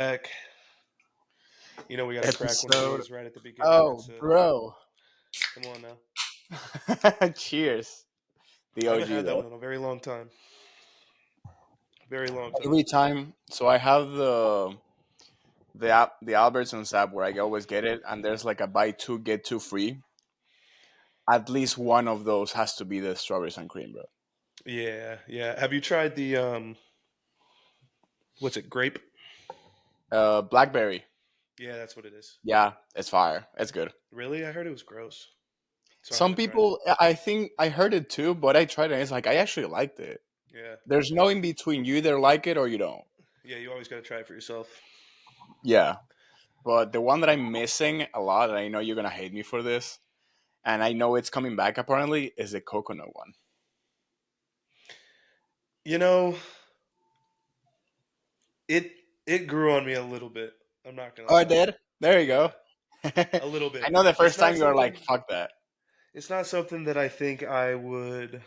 Heck, we got to crack one of Episode. these right at the beginning. Oh, That's bro. come on now. Cheers. The I OG haven't had that though. one in a very long time. Very long time. Every time, so I have the Albertsons app where I always get it, and there's like a buy two get two free. At least one of those has to be the strawberries and cream, bro. Yeah, yeah. Have you tried the what's it? Grape? Blackberry. Yeah, that's what it is. Yeah, it's fire. It's good. Really? I heard it was gross, so I Some haven't tried it. people, I think I heard it too, but I tried it. And it's like I actually liked it. Yeah, There's no in between. You either like it or you don't. yeah. You always got to try it for yourself. Yeah, but the one that I'm missing a lot, and I know you're gonna hate me for this, and I know it's coming back apparently, is the coconut one. You know, it it grew on me a little bit. I'm not gonna Oh, I lie. did. There you Yeah, go. a little I bit. know the It's first not time you were like, something. "Fuck that." It's not something that I think I would.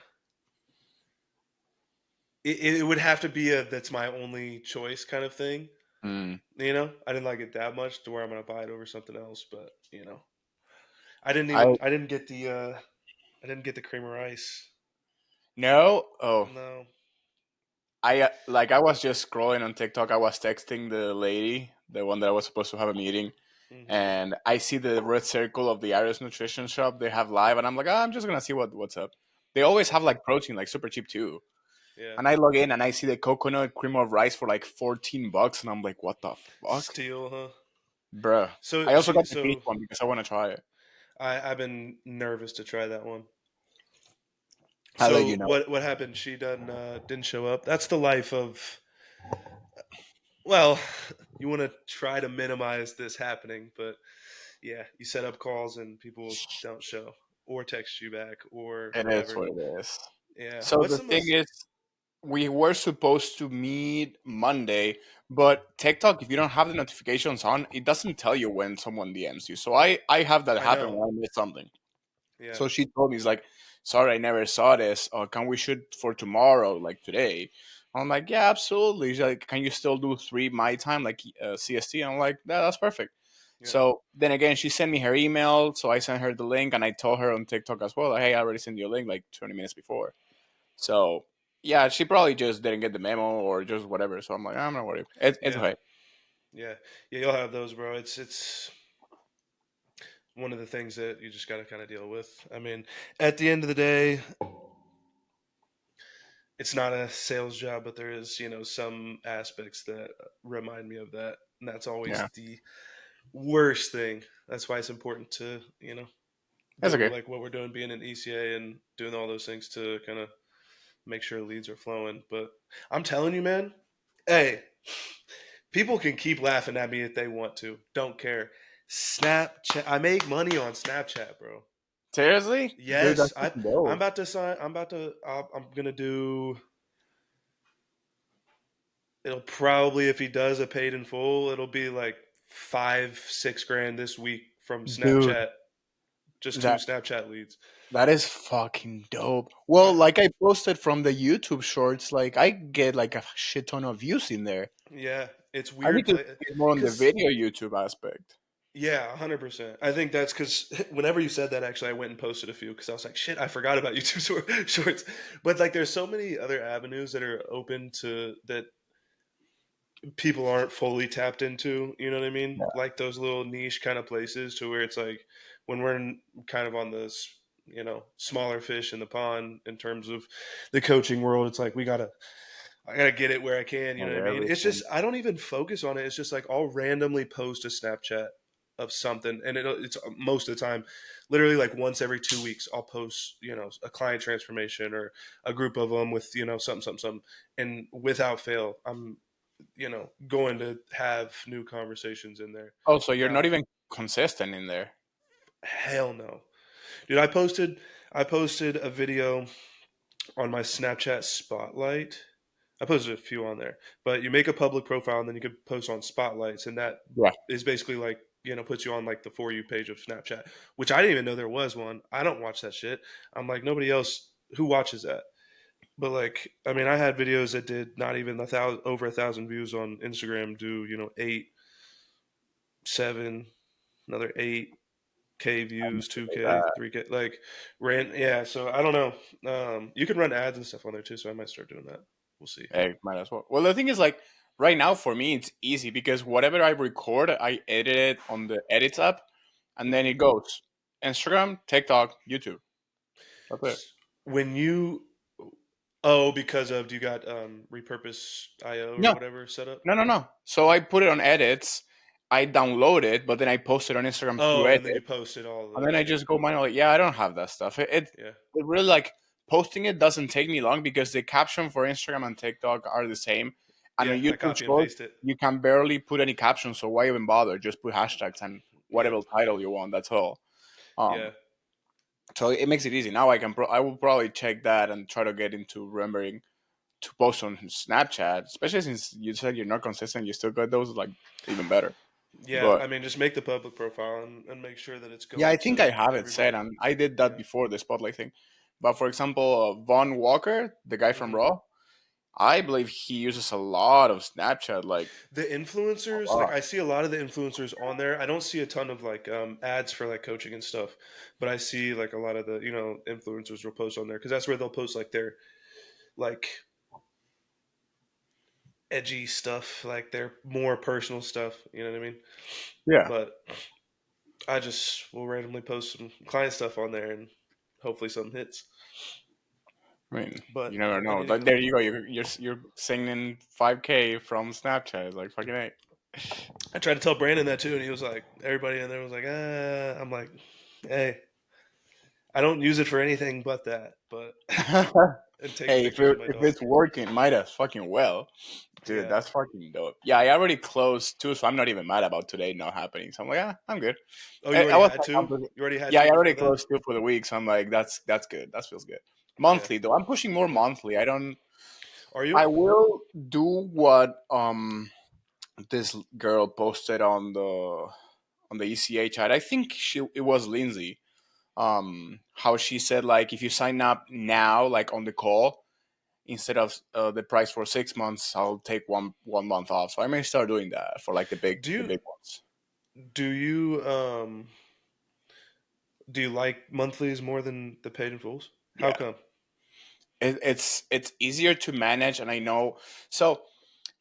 It would have to be a that's my only choice kind of thing. Mm. I didn't like it that much to where I'm gonna buy it over something else. But I I didn't get the creamer ice. no. Oh, No. I was just scrolling on TikTok. I was texting the lady, the one that I was supposed to have a meeting, Hmm. and I see the red circle of the Irish Nutrition Shop they have live, and I'm like, I'm just gonna see what's up. They always Yeah. have like protein, like super cheap too. Yeah. And I log in and I see the coconut cream of rice for like $14, and I'm like, what the fuck, Steel, huh? bruh? I So also she got the peach so one because I want to try it. I've been nervous to try that one. I'll let So you know. what happened? She didn't show up. That's the life of well, you want to try to minimize this happening, but yeah, you set up calls and people don't show or text you back or It is whatever. what it is. Yeah. So What's the the thing most is, we were supposed to meet Monday, but TikTok, if you don't have the notifications on, it doesn't tell you when someone DMs you. So I have that I happen know. when I miss something. Yeah. So she told me, "It's like, sorry, I never saw this. Can we shoot for tomorrow, like today?" I'm like, "Yeah, absolutely." She's like, "Can you still do 3 my time, like CST?" I'm like, "Yeah, that's perfect." Yeah. So then again, she sent me her email, so I sent her the link, and I told her on TikTok as well, "Hey, I already sent you a link like 20 minutes before." So yeah, she probably just didn't get the memo or just whatever. So I'm like, I'm not worried. It's Yeah. okay. Yeah. Yeah, you'll have those, bro. It's one of the things that you just got to kind of deal with. I mean, at the end of the day, it's not a sales job, but there is, some aspects that remind me of that. And that's always Yeah, the worst thing. That's why it's important to, it's do okay. like what we're doing, being an ECA and doing all those things to kind of make sure leads are flowing. But I'm telling you, man, hey, people can keep laughing at me if they want to. Don't care. Snapchat. I make money on Snapchat, bro. Seriously, dude, Yes, that's I'm dope. about to sign. I'm gonna do. It'll probably, if he does a paid in full, it'll be like 5, 6 grand this week from Dude, Snapchat. Just two that Snapchat leads. that is fucking dope. Well, I, like I posted from the YouTube shorts, like I get like a shit ton of views in there. yeah, it's I need weird to play get more on the because video YouTube aspect. yeah, 100%. I think that's because whenever you said that, actually, I went and posted a few because I was like, shit, I forgot about YouTube shorts. But like, there's so many other avenues that are open to that people aren't fully tapped into. You know what I mean? Yeah. Like those little niche kind of places to where it's like when we're kind of on this, smaller fish in the pond in terms of the coaching world. It's like I gotta get it where I can. You know Like what I mean? It's everything. just I don't even focus on it. It's just like I'll randomly post a Snapchat of something, and it's most of the time, literally like once every 2 weeks, I'll post a client transformation or a group of them with something something something, and without fail, I'm going to have new conversations in there. Oh, so you're not Now, even consistent in there. hell no, dude. I posted a video on my Snapchat Spotlight. I posted a few on there, but you make a public profile and then you can post on Spotlights, and that Yeah. is basically like puts you on like the For You page of Snapchat, which I didn't even know there was one. I don't watch that shit. I'm like nobody else who watches that. But like, I mean, I had videos that did not even over 1,000 views on Instagram. Do eight, seven, another 8K views, 2K, 3K, like ran. Yeah, so I don't know. You can run ads and stuff on there too, so I might start doing that. We'll see. Hey, might as well. Well, the thing is, like, right now for me, it's easy because whatever I record, I edit it on the Edits app, and then Hmm. it goes Instagram, TikTok, YouTube. That's it. When you Oh, because of do you got repurpose IO or No, whatever set up? no, no, no. So I put it on Edits, I download it, but then I post it on Instagram through Oh, and then you Edit, posted all and then I those. just go manually. Yeah, I don't have that stuff. Yeah, It really like posting it doesn't take me long because the caption for Instagram and TikTok are the same, and on yeah. I YouTube copy and Shorts paste it. you can barely put any captions. So why even bother? Just put hashtags and whatever Yep. title you want. That's all. Yeah. Um, so it makes it easy. Now I will probably check that and try to get into remembering to post on Snapchat, especially since you said you're not consistent. You still got those, like, even better. Yeah. But I mean, just make the public profile and make sure that it's yeah, I going think to I have it set, everybody. and I did that Yeah. before the spotlight thing. But for example, Von Walker, the guy from Hmm. Raw, I believe he uses a lot of Snapchat, like The a influencers, like lot. I see a lot of the influencers on there. I don't see a ton of like ads for like coaching and stuff, but I see like a lot of the influencers will post on there because that's where they'll post like their like edgy stuff, like their more personal stuff. You know what I mean? Yeah, But I just will randomly post some client stuff on there and hopefully something hits. I mean, But you never I know. need to Like, go. there you go. You're singing 5K from Snapchat. It's like fucking a. I tried to tell Brandon that too, and he was like, everybody in there was like, I'm like, hey, I don't use it for anything but that, but and taking Hey, pictures of my if dog. it's working, might as fucking well. Dude, Yeah, that's fucking dope. Yeah, I already closed two, so I'm not even mad about today not happening. So I'm like, yeah, I'm good. Oh, you I already was had quite two? confident. You already had Yeah, I two already before that? closed two for the week, so I'm like, that's good. That feels good. Yeah. Monthly though, I'm pushing more monthly. I don't. Are you? I will do what this girl posted on the ECA chat. I think it was Lindsay. How she said, like, if you sign up now, like on the call, instead of the price for 6 months, I'll take one month off. So I may start doing that for like Do the you big ones. do you do you like monthlies more than the paid in fulls? How Yeah, come? it's easier to manage, and I know. So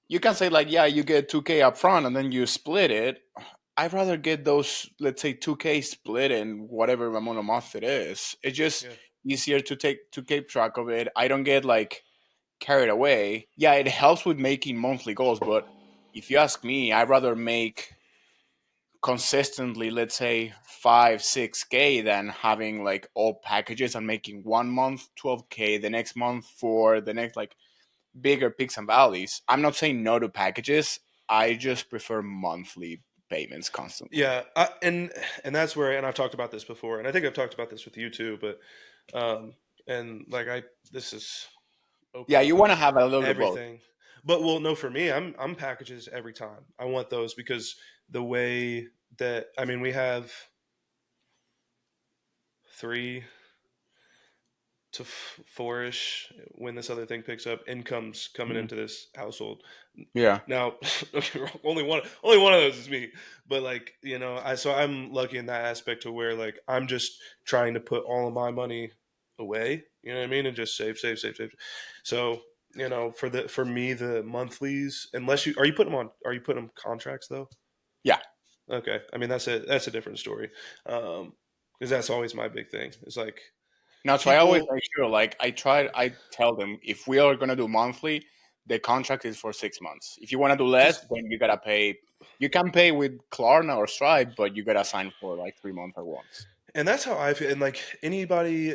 you can say, like, yeah, you get 2K up front and then you split it. I'd rather get those, let's say, 2K split in whatever amount of month it is. It's just Yeah. easier to keep track of it. I don't get like carried away. Yeah, it helps with making monthly goals, but if you ask me, I'd rather make consistently, let's say, 5 6K than having like all packages and making 1 month 12K, the next month for the next, like, bigger peaks and valleys. I'm not saying no to packages. I just prefer monthly payments constantly. Yeah, and that's where, and I've talked about this before, and I think I've talked about this with you too, but and like this is Yeah, opening you up want to have a little bit of both. everything. But well, no, for me, I'm packages every time. I want those because the way that I mean, we have three to four-ish when this other thing picks up incomes coming Mhm. into this household. Yeah. Now, don't get me wrong, only one of those is me. But like so I'm lucky in that aspect to where like I'm just trying to put all of my money away. You know what I mean, and just save, save, save, save. So for me the monthlies, unless you putting them on, are you putting them contracts though? Yeah. Okay, I mean that's a different story. Because that's always my big thing. It's like No, so I always people make sure, like, I tell them, if we are gonna do monthly, the contract is for 6 months. If you wanna do less, just then you gotta pay. You can pay with Klarna or Stripe, but you gotta sign for like 3 months at once. and that's how I feel. And like anybody,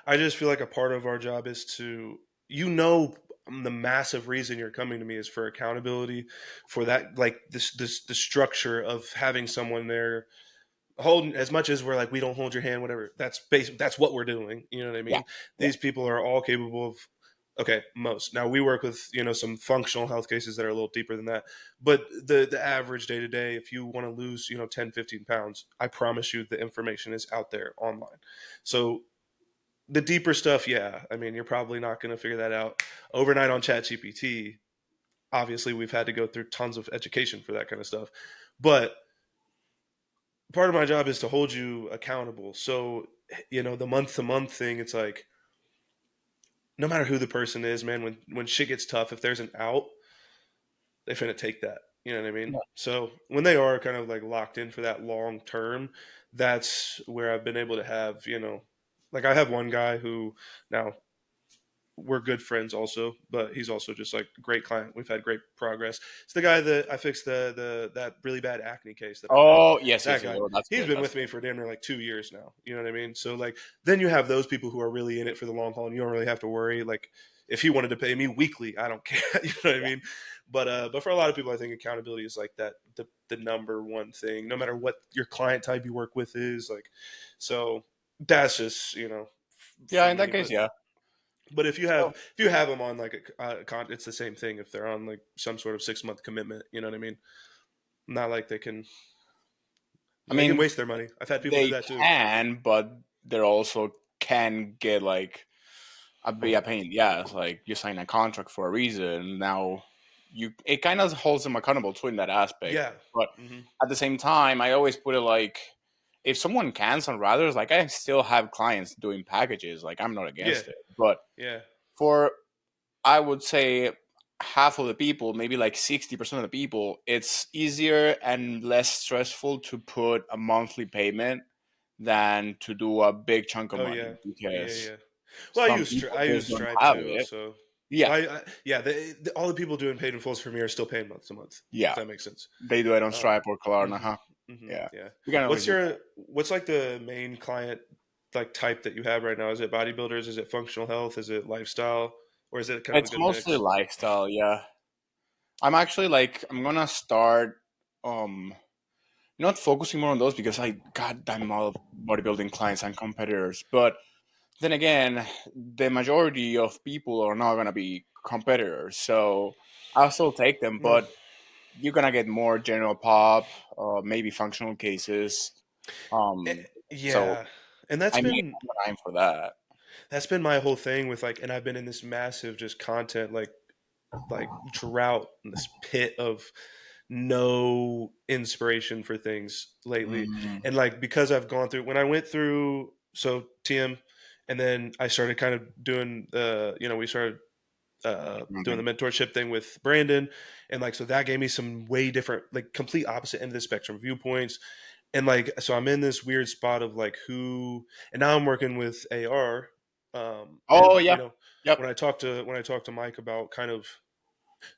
I just feel like a part of our job is to, the massive reason you're coming to me is for accountability, for that, like this the structure of having someone there holding, as much as we're like, we don't hold your hand, whatever. That's what we're doing. You know what I Yeah. mean? Yeah. These people are all capable of. Okay, most. Now we work with some functional health cases that are a little deeper than that, but the average day to day, if you want to lose 10, 15 pounds, I promise you the information is out there online. So the deeper stuff, yeah. I mean, you're probably not going to figure that out overnight on ChatGPT. Obviously, we've had to go through tons of education for that kind of stuff. But part of my job is to hold you accountable. So, the month to month thing, it's like no matter who the person is, man, when shit gets tough, if there's an out, they finna take that. You know what I mean? Yeah. So when they are kind of like locked in for that long term, that's where I've been able to have, like I have one guy who now we're good friends also, but he's also just like a great client. We've had great progress. It's the guy that I fixed the that really bad acne case that I had. Oh yes, That yes, yes. guy. Oh, that's He's good. been That's with me good. for damn near like 2 years now. You know what I mean? So like then you have those people who are really in it for the long haul and you don't really have to worry. Like if he wanted to pay me weekly, I don't care. You know what I Yeah. mean? But for a lot of people I think accountability is like that the number one thing, no matter what your client type you work with is, like so that's just, Yeah, for in that me. case, But yeah. if So you have them on like it's the same thing. If they're on like some sort of 6 month commitment, you know what I mean? Not like I they can mean, waste their money. I've had people do they that too. can, but they also can get like be a pain. Yeah, it's like you sign a contract for a reason. Now you it kind of holds them accountable too in that aspect. Yeah. But Hmm. at the same time, I always put it like if someone cans on Rathers, like I still have clients doing packages. Like I'm not Yeah. against it. But Yeah. for I would say half of the people, maybe like 60% of the people, it's easier and less stressful to put a monthly payment than to do a big chunk of Oh money yeah. Yeah. because Yeah. Well, some people I use just don't Stripe have too. it. So Yeah, well, yeah, all the people doing paid in fulls for me are still paying month to month. If yeah, that makes sense. they do it on Um. Stripe or Klarna, Hmm. huh? Hmm. Yeah, Yeah. we can always do that. What's like the main client like type that you have right now? Is it bodybuilders? Is it functional health? Is it lifestyle? Or is it kind of a It's good mostly mix? lifestyle. Yeah, I'm actually like I'm gonna start um not focusing more on those because I goddamn all of bodybuilding clients and competitors, but then again, the majority of people are not gonna be competitors, so I'll still take them. No. But you're gonna get more general pop, maybe functional cases. Eh, So yeah. And I made time for that. that's been my whole thing with like, and I've been in this massive just content like drought in this pit of no inspiration for things lately. Mm, And like because I've gone through when I went through so TM and then I started kind of doing we started doing okay. the mentorship thing with Brandon and like so that gave me some way different like complete opposite end of the spectrum viewpoints and like so I'm in this weird spot of like who and now I'm working with AR Oh and yeah, yep, when I talk to Mike about kind of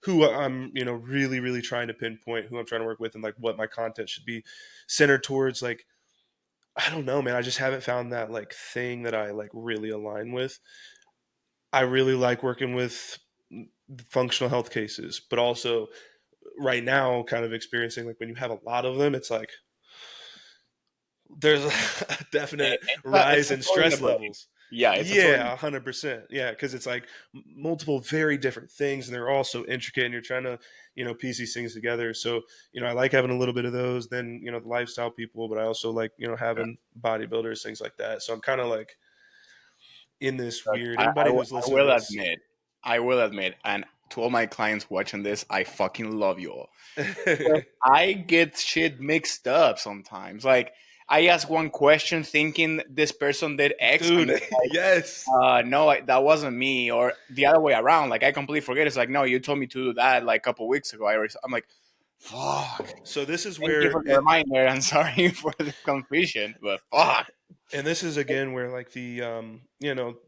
who I'm really really trying to pinpoint who I'm trying to work with and like what my content should be centered towards like I don't know man I just haven't found that like thing that I like really align with. I really like working with functional health cases but also right now kind of experiencing like when you have a lot of them it's like there's a definite it's rise a in throw in the stress butt. levels. Yeah, it's a throw in. Yeah, 100%. Yeah, because it's like multiple very different things, and they're all so intricate, and you're trying to, piece these things together. So, I like having a little bit of those. Then, the lifestyle people, but I also like, Yeah. having bodybuilders, things like that. So I'm kind of like in this Look, weird. Anybody who's I listened to will this, admit, I will admit, and to all my clients watching this, I fucking love you all. I get shit mixed up sometimes. Like I ask one question thinking this person did X, and dude, it's like, yes. no, that wasn't me, or the other way around. Like I completely forget. It's like, no, you told me to do that like a couple weeks ago. I'm like, fuck. So this is Thank you where for the reminder, and sorry for the confusion, but fuck. and this is again where like the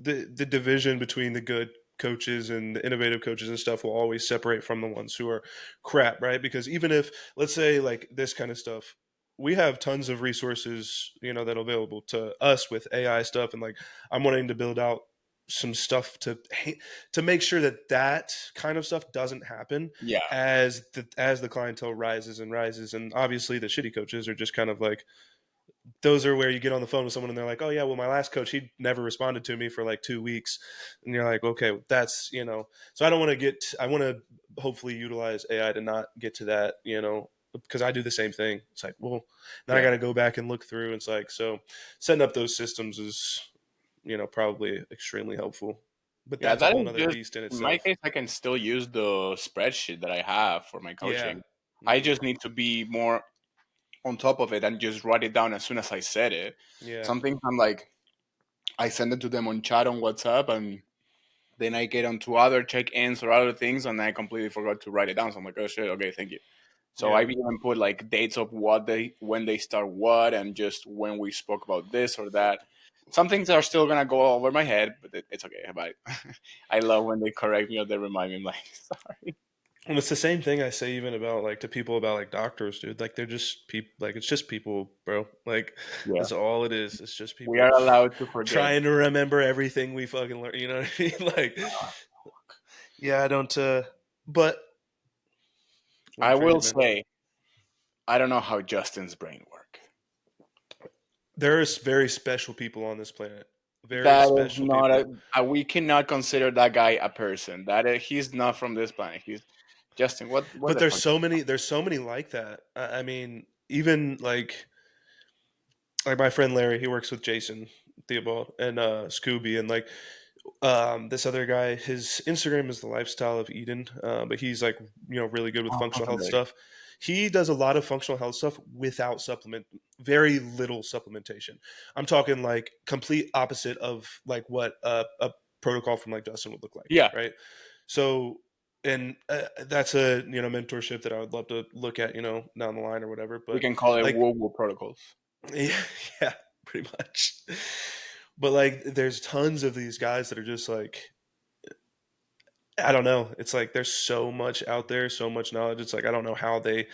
the division between the good coaches and the innovative coaches and stuff will always separate from the ones who are crap, right? Because even if let's say like this kind of stuff we have tons of resources that are available to us with AI stuff and like I'm wanting to build out some stuff to make sure that that kind of stuff doesn't happen Yeah, as the clientele rises and rises and obviously the shitty coaches are just kind of like those are where you get on the phone with someone and they're like, oh yeah, well my last coach he never responded to me for like 2 weeks, and you're like, okay, that's So I don't want to get. I want to hopefully utilize AI to not get to that, because I do the same thing. It's like, well, then I yeah. got to go back and look through. And it's like so setting up those systems is probably extremely helpful. But Yeah, that's a that whole is nother just beast in in my itself. case. I can still use the spreadsheet that I have for my Yeah. coaching. I Hmm. just need to be more on top of it and just write it down as soon as I said it. Yeah. Something I'm like, I send it to them on chat on WhatsApp, and then I get onto other check-ins or other things, and I completely forgot to write it down. So I'm like, oh shit, okay, thank you. So I Yeah. even put like dates of what they when they start what, and just when we spoke about this or that. Some things are still gonna go over my head, but it's okay. But I love when they correct me or they remind me. I'm like, sorry. And it's the same thing I say even about like to people about like doctors, dude. Like they're just people. Like it's just people, bro. Like Yeah, that's all it is. It's just we people are allowed to forget. trying to remember everything we fucking learn. You know what I mean? Like, yeah, I don't. But I'm I will crazy, man. say, I don't know how Justin's brain work. There's very special people on this planet. Very That is special not people. we cannot consider that guy a person. That he's not from this planet. He's Justin. What But the fuck? there's so many like that. I mean, even like my friend Larry, he works with Jason Theobald and Scooby, and like this other guy, his Instagram is the lifestyle of Eden, but he's like really good with Oh, functional health familiar. stuff. He does a lot of functional health stuff without supplement, very little supplementation. I'm talking like complete opposite of like what a protocol from like Dustin would look like, Yeah, right? So, and that's a mentorship that I would love to look at down the line or whatever. we But can call it like, woo protocols. yeah, yeah, pretty much. But like, there's tons of these guys that are just like, I don't know. It's like there's so much out there, so much knowledge. It's like I don't know how they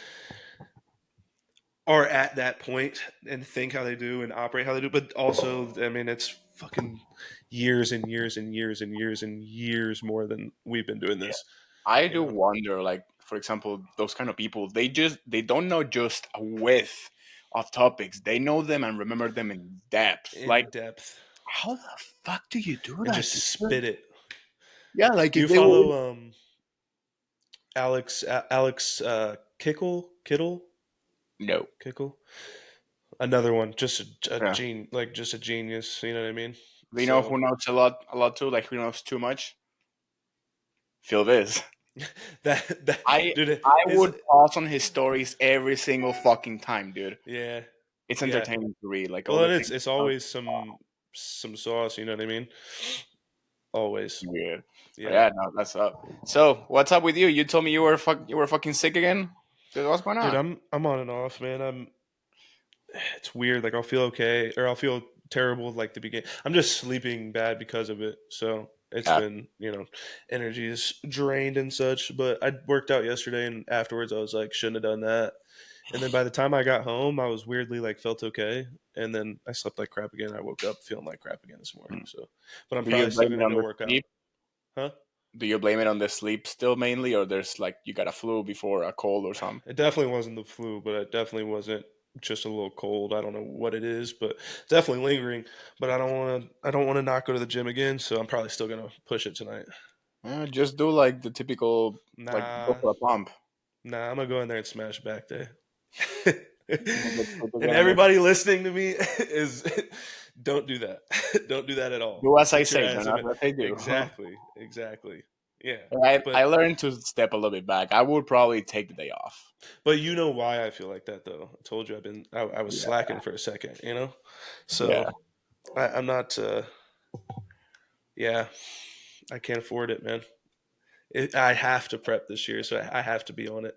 are at that point and think how they do and operate how they do. But also, I mean, it's fucking years and years and years and years and years more than we've been doing Yeah. this. I You do know, wonder, like for example, those kind of people. They don't know just a width of topics. They know them and remember them in depth. Like, in depth how the fuck do you do and that, just dude? spit it. Yeah, like Do if you they were. follow Alex Kittle? No. Kickle? Another one, just a Yeah. like just a genius. You know what I mean? Do you know So who knows a lot too? Like who knows too much? Phil Viz. that I dude, I his would pause on his stories every single fucking time, dude. yeah, It's yeah. entertaining to read, like all Well, the and things. it's always some sauce. You know what I mean? Always. Yeah. But Yeah, yeah, no, that's up. So, what's up with you? You told me you were fucking sick again. Dude, what's going dude. on? I'm on and off, man. It's weird. Like I'll feel okay or I'll feel terrible like the beginning. I'm just sleeping bad because of it. So it's Yeah. been energy is drained and such. But I worked out yesterday and afterwards I was like shouldn't have done that. And then by the time I got home, I was weirdly like felt okay. And then I slept like crap again. I woke up feeling like crap again this morning. Hmm. So, but I'm Do you probably still blame it gonna on go the work out. sleep? Huh? Do you blame it on the sleep still mainly, or there's like you got a flu before a cold or something? It definitely wasn't the flu, but it definitely wasn't just a little cold. I don't know what it is, but definitely lingering. But I don't want to not go to the gym again, so I'm probably still gonna push it tonight. Just do like the typical, like go Nah, for a pump. nah, I'm gonna go in there and smash back day. Get sleep And again on your. everybody listening to me is don't do that. Don't do that at all. Do as I Get your say, ass don't in as it. I do. Exactly. Exactly. Yeah. I But learned to step a little bit back. I would probably take the day off. you know why I feel like that though. I told you I was Yeah, slacking for a second. yeah, So I'm not. Yeah, I can't afford it, man. I have to prep this year, so I have to be on it.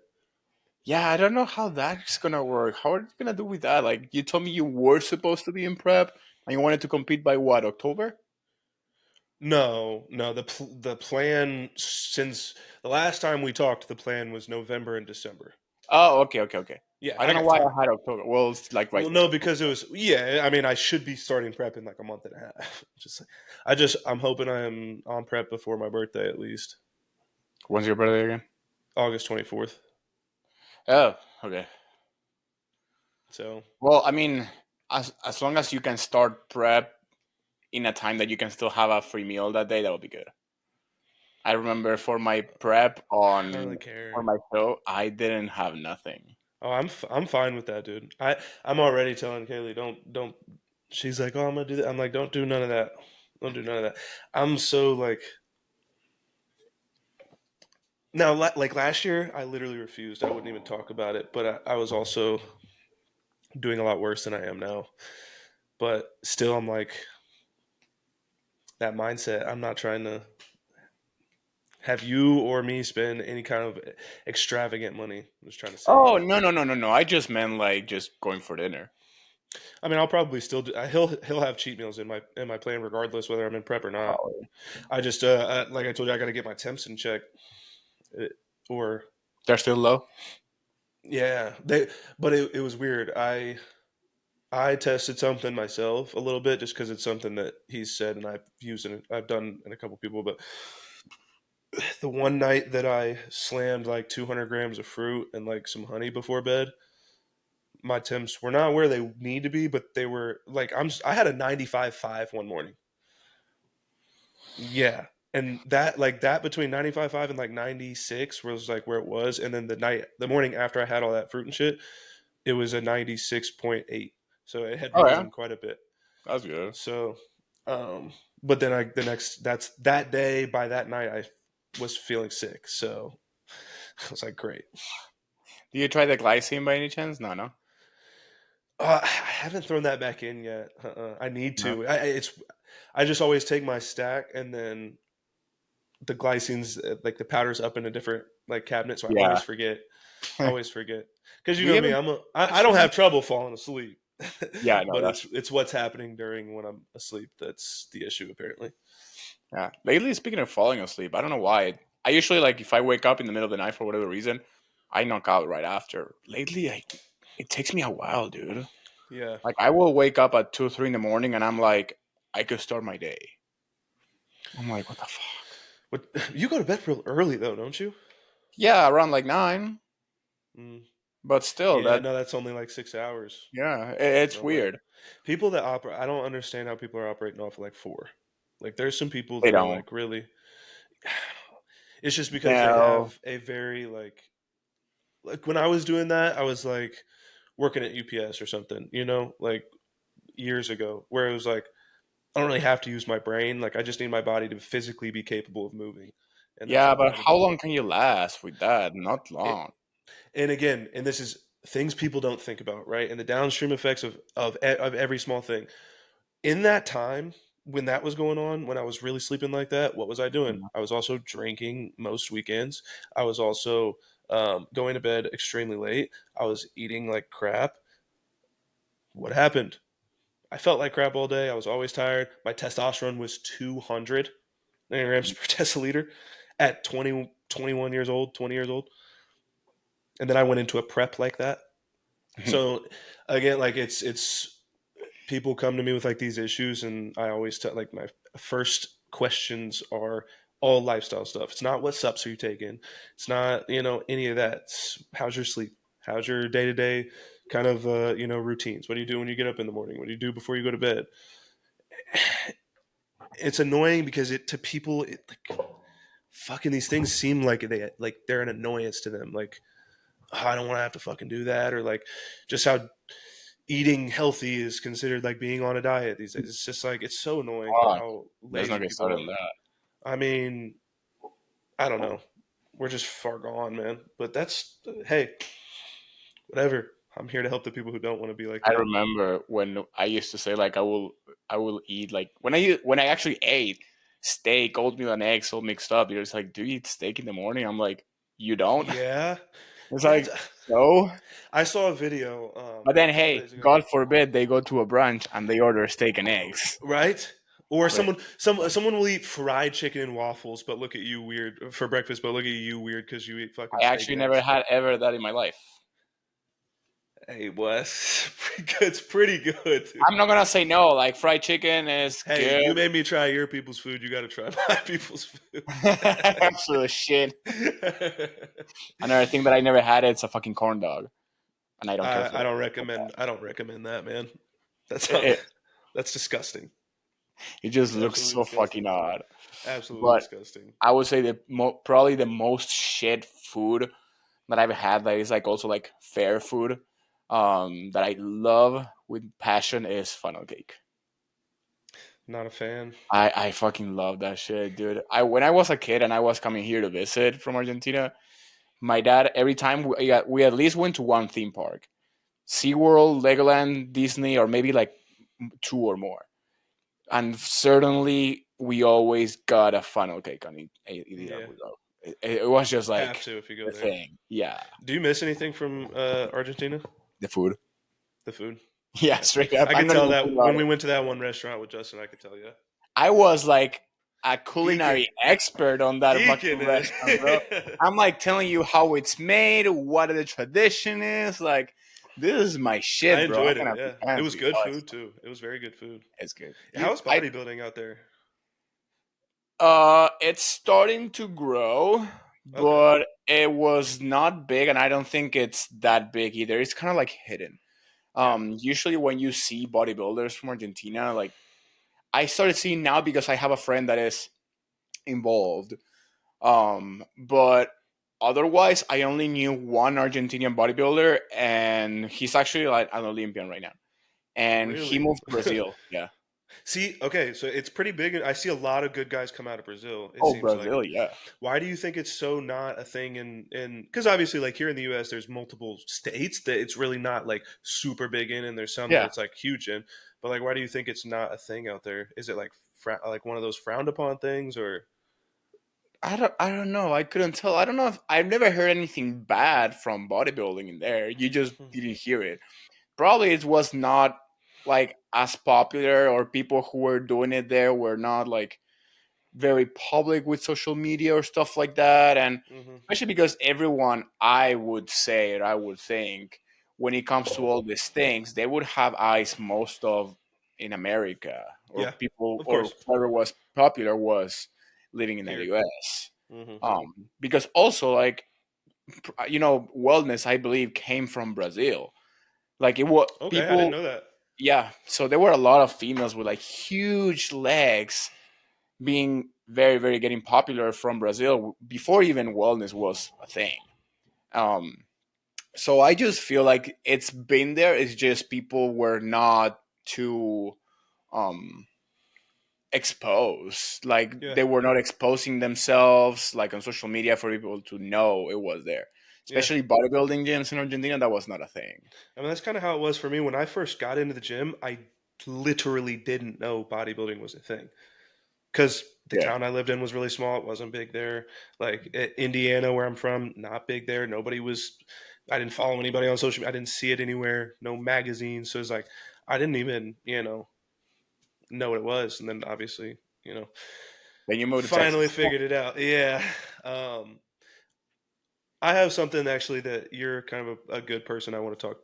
yeah. I don't know how that's gonna work. How are you gonna do with that? Like you told me you were supposed to be in prep and you wanted to compete by what, October? No, no. The plan since the last time we talked, the plan was November and December. Oh, okay, okay, okay. Yeah, I I don't know got why I time. had October. Well, it's like right Well, no, there. because it was. Yeah, I mean, I should be starting prep in like a month and a half. I'm hoping I am on prep before my birthday at least, When's your birthday again? August 24th. Oh, okay. So Well, I mean, as long as you can start prep in a time that you can still have a free meal that day, that would be good. I remember for my prep I don't really for care. my show, I didn't have nothing. Oh, I'm fine with that, dude. I'm already telling Kaylee don't. She's like, oh, I'm gonna do that. I'm like, don't do none of that. Don't do none of that. I'm so like now, like last year, I literally refused. I wouldn't even talk about it. But I was also doing a lot worse than I am now. But still, I'm like that mindset. I'm not trying to have you or me spend any kind of extravagant money. I'm just trying to Oh, save. no, no, no, no, no. I just meant like just going for dinner. I mean, I'll probably still do. He'll have cheat meals in my plan regardless whether I'm in prep or not. Oh, I just like I told you, I got to get my temps in check. Or they're still low. yeah, but it was weird. I tested something myself a little bit just because it's something that he's said and I've used and I've done in a couple people. But the one night that I slammed like 200 grams of fruit and like some honey before bed, my temps were not where they need to be, but they were like I had a 95.5 one morning. Yeah. And that like that between 95.5 and like 96 was like where it was. And then the morning after I had all that fruit and shit, it was a 96.8. So it had Oh yeah, risen quite a bit. that's good. So, but then that's that day by that night, I was feeling sick. So I was like, great. Do you try the glycine by any chance? No, no, I haven't thrown that back in yet. I need no. to. I just always take my stack and then the glycines, like the powders, up in a different like cabinet. So I always Yeah, forget. Always forget. Because you we know me, haven't I don't actually. have trouble falling asleep. Yeah, no, But that's it's what's happening during when I'm asleep that's the issue apparently. yeah. Lately, speaking of falling asleep, I don't know why. I usually like if I wake up in the middle of the night for whatever reason, I knock out right after. Lately, it takes me a while, dude. Yeah. Like I will wake up at 2, 3 in the morning, and I'm like, I could start my day. I'm like, what the fuck? But you go to bed real early though, don't you? Yeah, around like 9, Mm. but still, Yeah, that no, that's only like 6 hours. yeah, it's No way. weird. People that operate, I don't understand how people are operating off of like four. Like, there's some people They that are don't. like really. It's just because they No. have a very like when I was doing that, I was like working at UPS or something, like years ago, where it was like I don't really have to use my brain. Like I just need my body to physically be capable of moving, and that's Yeah, all I but had to how do. long can you last with that? Not long. And again, and this is things people don't think about, right? And the downstream effects of every small thing. In that time when that was going on, when I was really sleeping like that, what was I doing? I was also drinking most weekends. I was also going to bed extremely late. I was eating like crap. What happened? I felt like crap all day. I was always tired. My testosterone was 200 nanograms per deciliter at 21 years old, 20 years old. And then I went into a prep like that. So again, like it's people come to me with like these issues, and I always tell like my first questions are all lifestyle stuff. It's not what subs are you taking. It's not any of that. It's how's your sleep? How's your day to day kind of routines? What do you do when you get up in the morning? What do you do before you go to bed? It's annoying because it to people like fucking these things seem like they're an annoyance to them. Like oh, I don't want to have to fucking do that, or like just how eating healthy is considered like being on a diet these days. It's just like it's so annoying Fuck. how Let's not lazy get people started are. on that. I mean, I don't know. We're just far gone, man. But that's hey, whatever. I'm here to help the people who don't want to be like I that. remember when I used to say like I will eat like when I actually ate steak, oatmeal, and eggs all mixed up. You're just like, do you eat steak in the morning? I'm like, you don't. Yeah, It's that's. like so. I saw a video But then, a couple hey, days ago. God forbid they go to a brunch and they order steak and eggs. Right? Or Wait, someone will eat fried chicken and waffles, but look at you weird for breakfast. But look at you weird because you eat fucking I steak actually and never eggs. had ever that in my life. Hey, Wes, pretty good. It's pretty good, dude. I'm not gonna say no. Like fried chicken is Hey, good. you made me try your people's food. You got to try my people's food. Absolute shit. Another thing that I never had it's a fucking corn dog, and I don't care for I that. don't recommend. I don't recommend that, man. That's It, not, it, that's disgusting. it just It's looks absolutely so fucking disgusting. odd. Absolutely But disgusting. I would say the probably the most shit food that I've had that is like also like fair food that I love with passion is funnel cake. Not a fan. I fucking love that shit, dude. I when I was a kid and I was coming here to visit from Argentina, my dad every time we at least went to one theme park, SeaWorld, Legoland, Disney, or maybe like two or more. And certainly we always got a funnel cake on eating that Yeah, we go. It was just have like to if you go the there. thing. Yeah, Do you miss anything from Argentina? the food. The food. Yeah, Yeah, straight up. I I'm could not tell even kidding that about when we it. went to that one restaurant with Justin. I could tell you. I was like a Geeking, culinary expert on that fucking geeking restaurant, bro. it. I'm like telling you how it's made, what the tradition is. Like, this is my I shit, bro. I'm enjoyed it. gonna be Yeah, it honest was with you. good Oh, food too. It was very good food. it's good. How's I bodybuilding out there? it's starting to grow, Okay. but it was not big, and I don't think it's that big either. It's kind of like hidden. Yeah. Usually when you see bodybuilders from Argentina, like I started seeing now because I have a friend that is involved. But otherwise, I only knew one Argentinian bodybuilder, and he's actually like an Olympian right now. And he Really? moved to Brazil. Yeah. See, okay, so it's pretty big. I see a lot of good guys come out of Brazil. It Oh, seems like. Brazil. Yeah. Why do you think it's so not a thing in because obviously like here in the U.S. there's multiple states that it's really not like super big in, and there's some that Yeah. it's like huge in. But like, why do you think it's not a thing out there? Is it like like one of those frowned upon things or? I don't know. I couldn't tell. I don't know if I've never heard anything bad from bodybuilding in there. You just Hmm. didn't hear it. Probably it was not like as popular, or people who were doing it there were not like very public with social media or stuff like that. And Hmm. especially because everyone, I would say, or I would think, when it comes to all these things, they would have eyes most of in America, or Yeah, people, of or course. whoever was popular was living in the Here. US. Hmm. Because also, like, wellness, I believe, came from Brazil. Like, it was Okay, I didn't people, know that. yeah. So there were a lot of females with like huge legs being very, very getting popular from Brazil before even wellness was a thing. Um, so I just feel like it's been there. It's just people were not too um, exposed. Like Yeah, they were not exposing themselves like on social media for people to know it was there. yeah. Especially bodybuilding gyms in Argentina, that was not a thing. I mean, that's kind of how it was for me when I first got into the gym. I literally didn't know bodybuilding was a thing. Because the Yeah. town I lived in was really small. It wasn't big there. Like Indiana, where I'm from, not big there. Nobody was. I didn't follow anybody on social media. I didn't see it anywhere. No magazines. So it's like I didn't even know what it was. And then obviously Then you moved to finally Texas. figured it out. Yeah. Um, I have something actually that you're kind of a good person I want to talk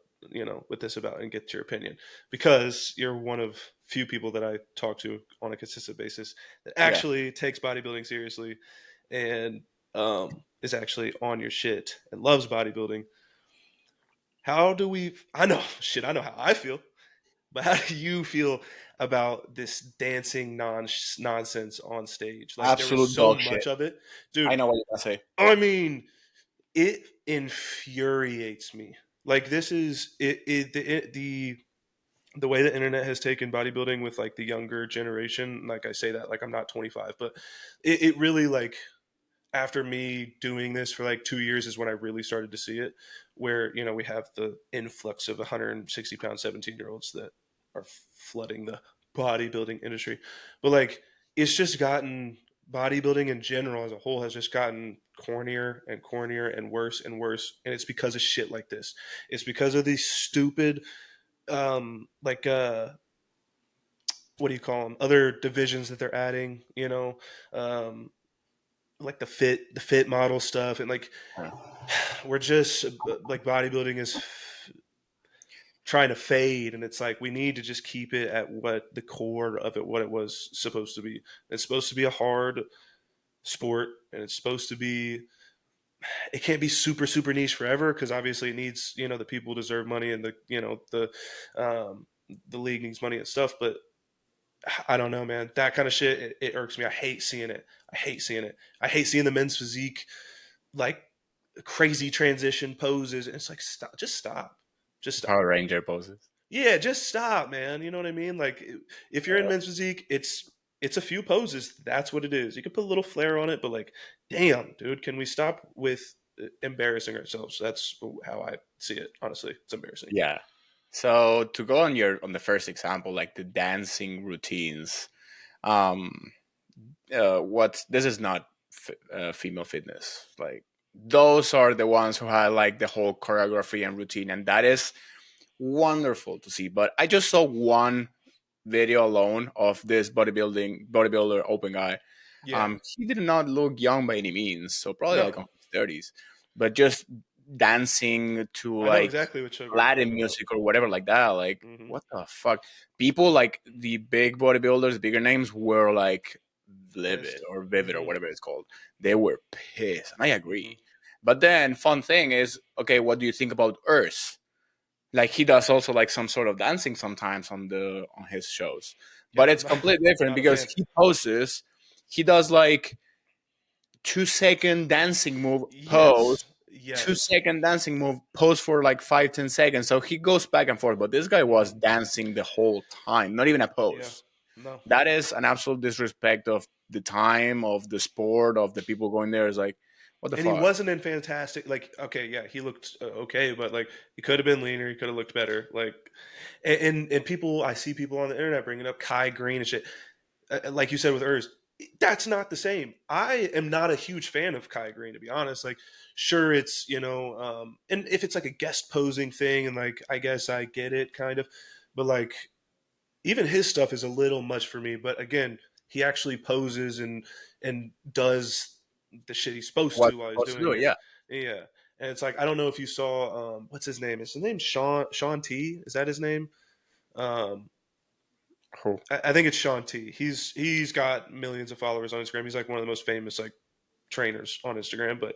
with this about and get your opinion because you're one of few people that I talk to on a consistent basis that Yeah. actually takes bodybuilding seriously and is actually on your shit and loves bodybuilding. How do we? I know shit. I know how I feel, but how do you feel about this dancing nonsense on stage? Like there was Absolute so dog shit. much of it, I dude. know what you're gonna say. I mean, it infuriates me. Like this is the way the internet has taken bodybuilding with like the younger generation. Like I say that like I'm not 25, but it really like after me doing this for like 2 years is when I really started to see it. Where we have the influx of 160-pound 17-year-olds that are flooding the bodybuilding industry, but like it's just gotten bodybuilding in general as a whole has just gotten cornier and cornier and worse, and it's because of shit like this. It's because of these stupid like what do you call them, other divisions that they're adding, um like the fit model stuff, and like we're just like bodybuilding is trying to fade, and it's like we need to just keep it at what the core of it, what it was supposed to be. It's supposed to be a hard sport, and it's supposed to be, it can't be super super niche forever because obviously it needs, the people deserve money, and the league needs money and stuff. But I don't know, man, that kind of shit, it irks me. I hate seeing it. I hate seeing the men's physique, like crazy transition poses. And it's like, stop, just stop, just stop. Power Ranger poses. Yeah, just stop, man. You know what I mean? Like, if you're in men's physique, it's a few poses. That's what it is. You can put a little flair on it, but like, damn, dude, can we stop with embarrassing ourselves? That's how I see it. Honestly, it's embarrassing. Yeah. So to go on your on the first example, like the dancing routines, um, what this is not female fitness. Like those are the ones who have like the whole choreography and routine, and that is wonderful to see. But I just saw one video alone of this bodybuilder open guy. Yeah. He did not look young by any means, so probably like No, on his 30s, but just dancing to I know like exactly what show you're Latin talking about. music or whatever like that. Like, Hmm. what the fuck? People like the big bodybuilders, bigger names were like livid Pissed. or vivid or Hmm. whatever it's called. They were pissed, and I Hmm. agree. But then, fun thing is, okay, what do you think about Earth? Like he does also like some sort of dancing sometimes on his shows, Yeah, but I'm it's not, completely different not a because fan. he poses, he does like 2 second dancing move pose, Yes, 2 yes. second dancing move pose for like 5-10 seconds. So he goes back and forth, but this guy was Hmm. dancing the whole time, not even a Yeah. pose. No. That is an absolute disrespect of the time of the sport of the people going there. Is like, what the And he fuck? wasn't in fantastic. Like, okay, yeah, he looked okay, but like, he could have been leaner. He could have looked better. Like, and people, I see people on the internet bringing up Kai Green and shit. Like you said with Urs, that's not the same. I am not a huge fan of Kai Green, to be honest. Like, sure, it's and if it's like a guest posing thing, and like, I guess I get it, kind of, but like, even his stuff is a little much for me. But again, he actually poses and does the shit he's supposed What's to while he's supposed to doing do it? it. Yeah. Yeah. And it's like, I don't know if you saw what's his name? Is his name Sean T? Is that his name? Um Who? I think it's Sean T. He's got millions of followers on Instagram. He's like one of the most famous like trainers on Instagram. But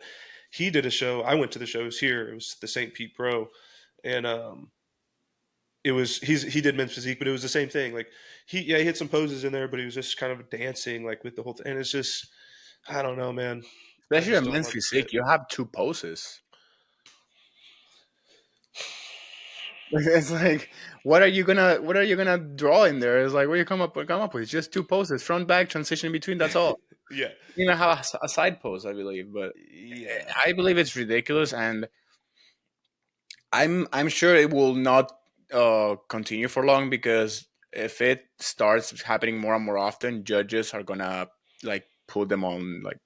he did a show. I went to the shows here. It was the St. Pete Pro, and it was he did men's physique, but it was the same thing. Like he hit some poses in there, but he was just kind of dancing like with the whole thing. And it's just I don't know, man. I Especially just in don't men's love to see it. physique, you have two poses. It's like, what are you gonna draw in there? It's like, what do you come up with? Just two poses, front back, transition in between. That's all. Yeah, You even have a side pose, I believe, but yeah. I believe it's ridiculous, and I'm sure it will not continue for long because if it starts happening more and more often, judges are gonna like put them on like,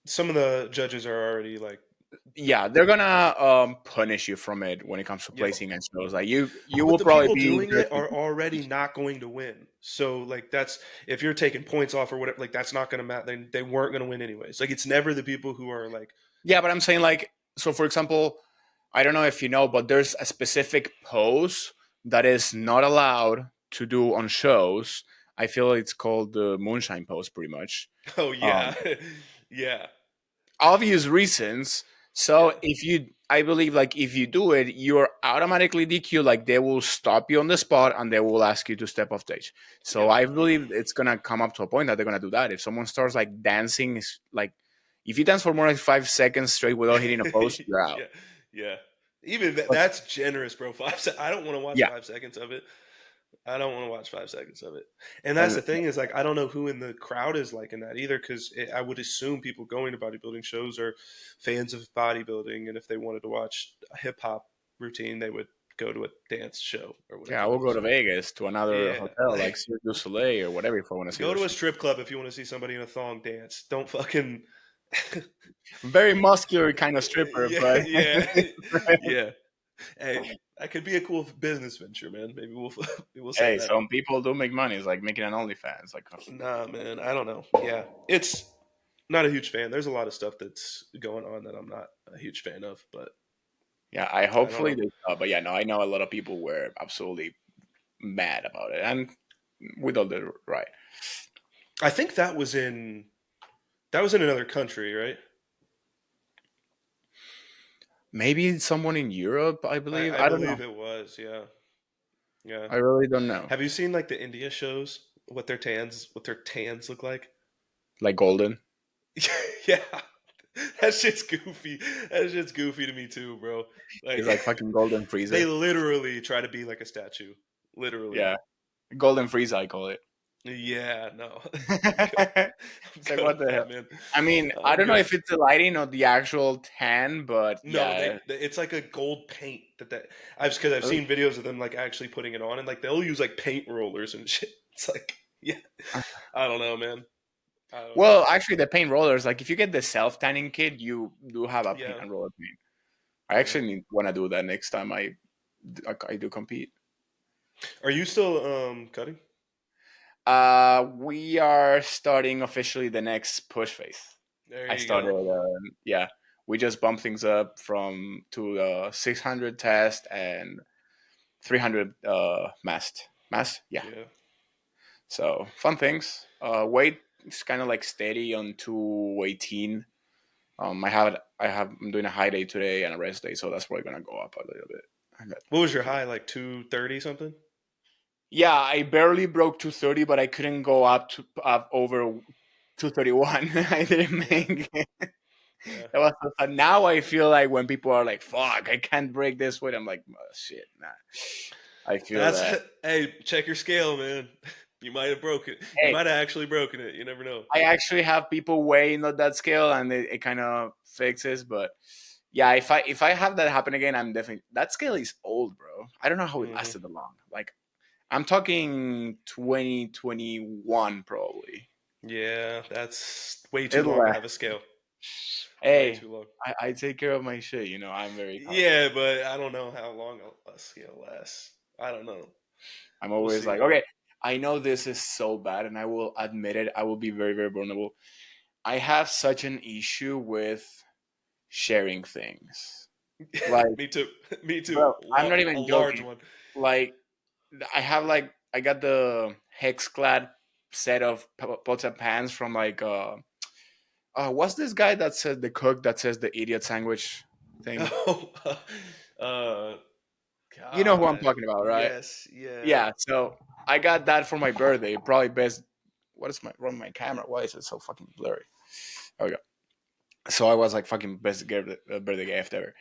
Some of the judges are already like, yeah, they're gonna punish you from it when it comes to yeah. placing and shows. Like you But will the probably people be doing it are already not going to win. So like that's if you're taking points off or whatever, like that's not going to matter. They weren't going to win anyways. Like it's never the people who are like, yeah, but I'm saying like, so for example, I don't know if you know, but there's a specific pose that is not allowed to do on shows. I feel it's called the moonshine pose, pretty much. oh yeah, Um, yeah, Obvious reasons. yeah, So if you, I believe, like if you do it, you're automatically DQ. Like they will stop you on the spot and they will ask you to step off stage. So yep. I believe it's gonna come up to a point that they're gonna do that. If someone starts like dancing, like if you dance for more than 5 seconds straight without hitting a post, you're out. Yeah, yeah. Even But that's generous, bro. I don't want to watch yeah, 5 seconds of it. I don't want to watch 5 seconds of it. And that's and the thing is like I don't know who in the crowd is like in that either because I would assume people going to bodybuilding shows are fans of bodybuilding, and if they wanted to watch a hip hop routine, they would go to a dance show or yeah, I whatever. will go to So Vegas to another yeah, hotel like like Cirque du Soleil or whatever if I want to see go their to a shit. strip club if you want to see somebody in a thong dance. Don't fucking Very muscular kind of stripper, yeah, but yeah, yeah. Hey, that could be a cool business venture, man. Maybe we'll we'll set hey, that up. some people do make money. It's like making an OnlyFans. Like, Nah, man, I don't know. Yeah, it's not a huge fan. There's a lot of stuff that's going on that I'm not a huge fan of, but yeah, I I don't hopefully know. they stop. But yeah, no, I know a lot of people were absolutely mad about it, and with all the right. I think that was in another country, right? Maybe someone in Europe, I believe. I I don't know. believe it was. Yeah, yeah. I really don't know. Have you seen like the India shows? What their tans look like? Like Golden. Yeah, that shit's goofy. That shit's goofy to me too, bro. He's Like like fucking Golden they Freezer. literally try to be like a statue. Literally. Yeah, golden freeze, I call it. Yeah, no. I'm good. I'm It's like, good what off the hell? that, man. I mean, I I'm don't know good. if it's the lighting or the actual tan, but No, yeah. it's like a gold paint that I've because I've seen videos of them like actually putting it on and like they'll use like paint rollers and shit. It's like yeah, I don't know, man. I don't know. Well, actually, the paint rollers, like if you get the self tanning kit, you do have a paint Yeah, and roller paint. I yeah. actually want to do that next time I do compete. Are you still cutting? We are starting officially the next push phase. There I you started, go. yeah. We just bumped things up from to 600 test and 300 mast, yeah. Yeah. So fun things. Weight is kind of like steady on 218. I'm doing a high day today and a rest day, so that's probably gonna go up a little bit. I got What was your 2. high? Like 230 something? Yeah, I barely broke 230, but I couldn't go up over 231. I didn't Yeah, make it. yeah. That was so sad. Now I feel like when people are like, "Fuck, I can't break this weight," I'm like, oh, "Shit, nah." I feel That's that. hey, check your scale, man. You might have broken. You Hey, might have actually broken it. You never know. I actually have people weighing on that scale, and it kind of fixes. But yeah, if I have that happen again, I'm definitely that scale is old, bro. I don't know how it Hmm. lasted that long. Like I'm talking 2021 probably. Yeah, that's way too It long to la- have a scale. Way Hey, too long. I take care of my shit. I'm very conscious. Yeah, but I don't know how long a scale lasts. I don't know. I'm We'll always see like, though. okay, I know this is so bad, and I will admit it. I will be very, very vulnerable. I have such an issue with sharing things. Like, Me too. Me too. bro, I'm not A even large joking. one. Like, I got the hex clad set of pots and pans from like what's this guy that says the cook that says the idiot sandwich thing? Oh, uh, You know who I'm God. talking about, right? Yes. Yeah. Yeah. So I got that for my birthday. Probably best. What is my run my camera? Why is it so fucking blurry? There we go. So I was like fucking best birthday gift ever.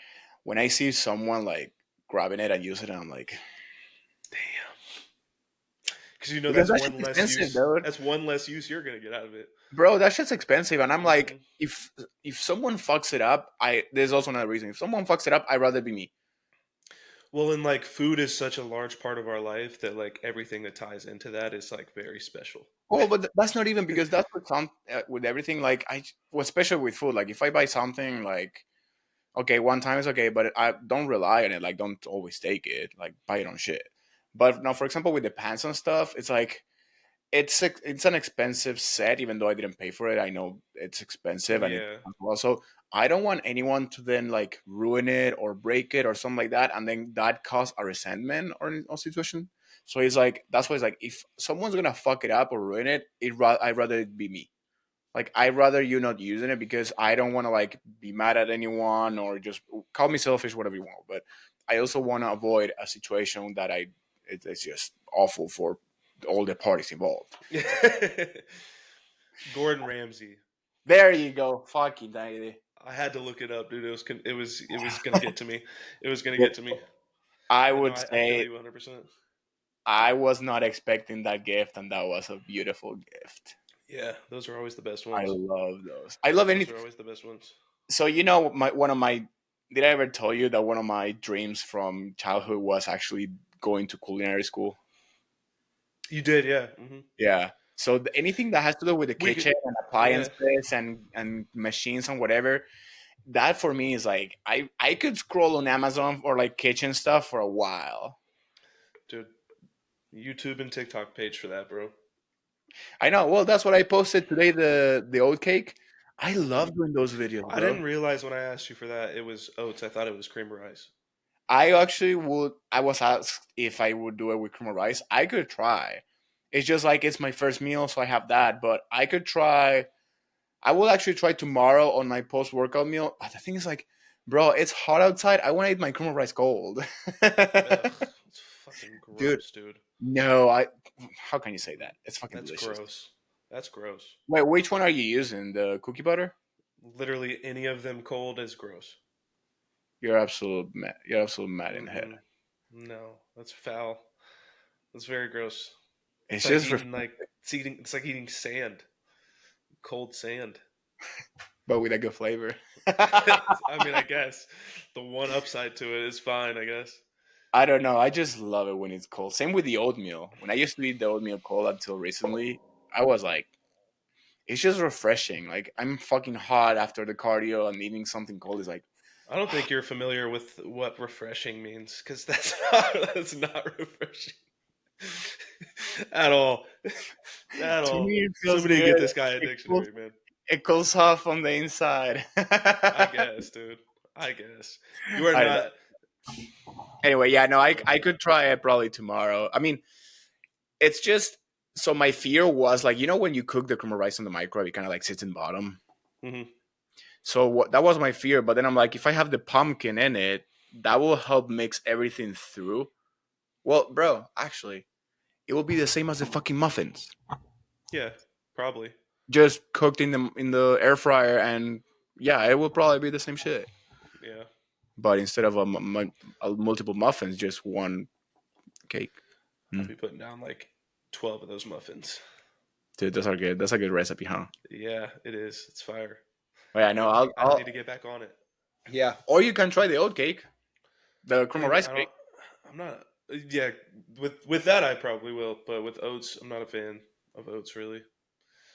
When I see someone like grabbing it and using it, I'm like, Because you know because that's that shit's one less expensive, use. dude. That's one less use you're gonna get out of it. Bro, that shit's expensive, and I'm Hmm. like, if someone fucks it up, I there's also another reason. If someone fucks it up, I'd rather be me. Well, and like food is such a large part of our life that like everything that ties into that is like very special. Oh, but that's not even because that's with everything. Like well, especially with food. Like if I buy something, like okay, one time is okay, but I don't rely on it. Like don't always take it. Like buy it on shit. But now, for example, with the pants and stuff, it's like it's an expensive set, even though I didn't pay for it. I know it's expensive and it Yeah. also I don't want anyone to then like ruin it or break it or something like that, and then that cause a resentment or situation. So it's like that's why it's like if someone's gonna fuck it up or ruin it, I'd rather it be me. Like I'd rather you not using it because I don't want to like be mad at anyone or just call me selfish, whatever you want. But I also want to avoid a situation that it's just awful for all the parties involved. Gordon Ramsay. There you go. Fucking lady. I had to look it up, dude. It was gonna get to me. It was gonna Yeah. get to me. I But no, would I feel say you 100%. I was not expecting that gift, and that was a beautiful gift. Yeah, those are always the best I ones. love those. I love Those anything. are always the best ones. So my one of my did I ever tell you that one of my dreams from childhood was actually going to culinary school? You did, yeah. Hmm. Yeah. So anything that has to do with the We could, kitchen and yeah, appliances and machines and whatever, that for me is like I could scroll on Amazon or like kitchen stuff for a while. dude. YouTube and TikTok page for that, bro. I know. Well, that's what I posted today. The oat cake. I Hmm. love doing those videos, I bro. didn't realize when I asked you for that it was oats. I thought it was cream of rice. I actually would. I was asked if I would do it with cream of rice. I could try. It's just like it's my first meal, so I have that. But I could try. I will actually try tomorrow on my post workout meal. The thing is, like, bro, it's hot outside. I want to eat my cream of rice cold. Ugh, it's fucking Dude, gross, dude. no, I. How can you say that? It's fucking That's delicious. gross. That's gross. Wait, which one are you using? The cookie butter? Literally any of them cold is gross. You're absolute mad. You're absolute mad in the head. Mm-mm. No, that's foul. It's very gross. It's It's like just, eating like it's like eating sand, cold sand. but with a good flavor. I mean, I guess the one upside to it is fine. I guess. I don't know. I just love it when it's cold. Same with the oatmeal. When I used to eat the oatmeal cold until recently, I was like, it's just refreshing. Like I'm fucking hot after the cardio and eating something cold is like, I don't think you're familiar with what refreshing means because that's not refreshing at all. At to all. me it feels Somebody good. get this guy a It cools, dictionary, man. it cools off on the inside. I I guess, dude. I guess you are don't know. not. Anyway, yeah, no, I Uh, I could try it probably tomorrow. I mean, it's just so my fear was like when you cook the cream rice in the microwave, it kind of like sits in bottom. mhm. So that was my fear. But then I'm like, if I have the pumpkin in it, that will help mix everything through. Well, bro, actually, it will be the same as the fucking muffins, Yeah, probably. just cooked in the air fryer, and yeah, it will probably be the same shit. Yeah, But instead of multiple muffins, just one cake. I'll Mm. be putting down like 12 of those muffins. Dude, that's our good. That's a good recipe, huh? Yeah, it is. It's fire. Oh, yeah, no, I need to get back on it. yeah. Or you can try the oat cake, the I cream of mean, rice I cake. don't. I'm not. Yeah, with that I probably will, but with oats, I'm not a fan of oats really.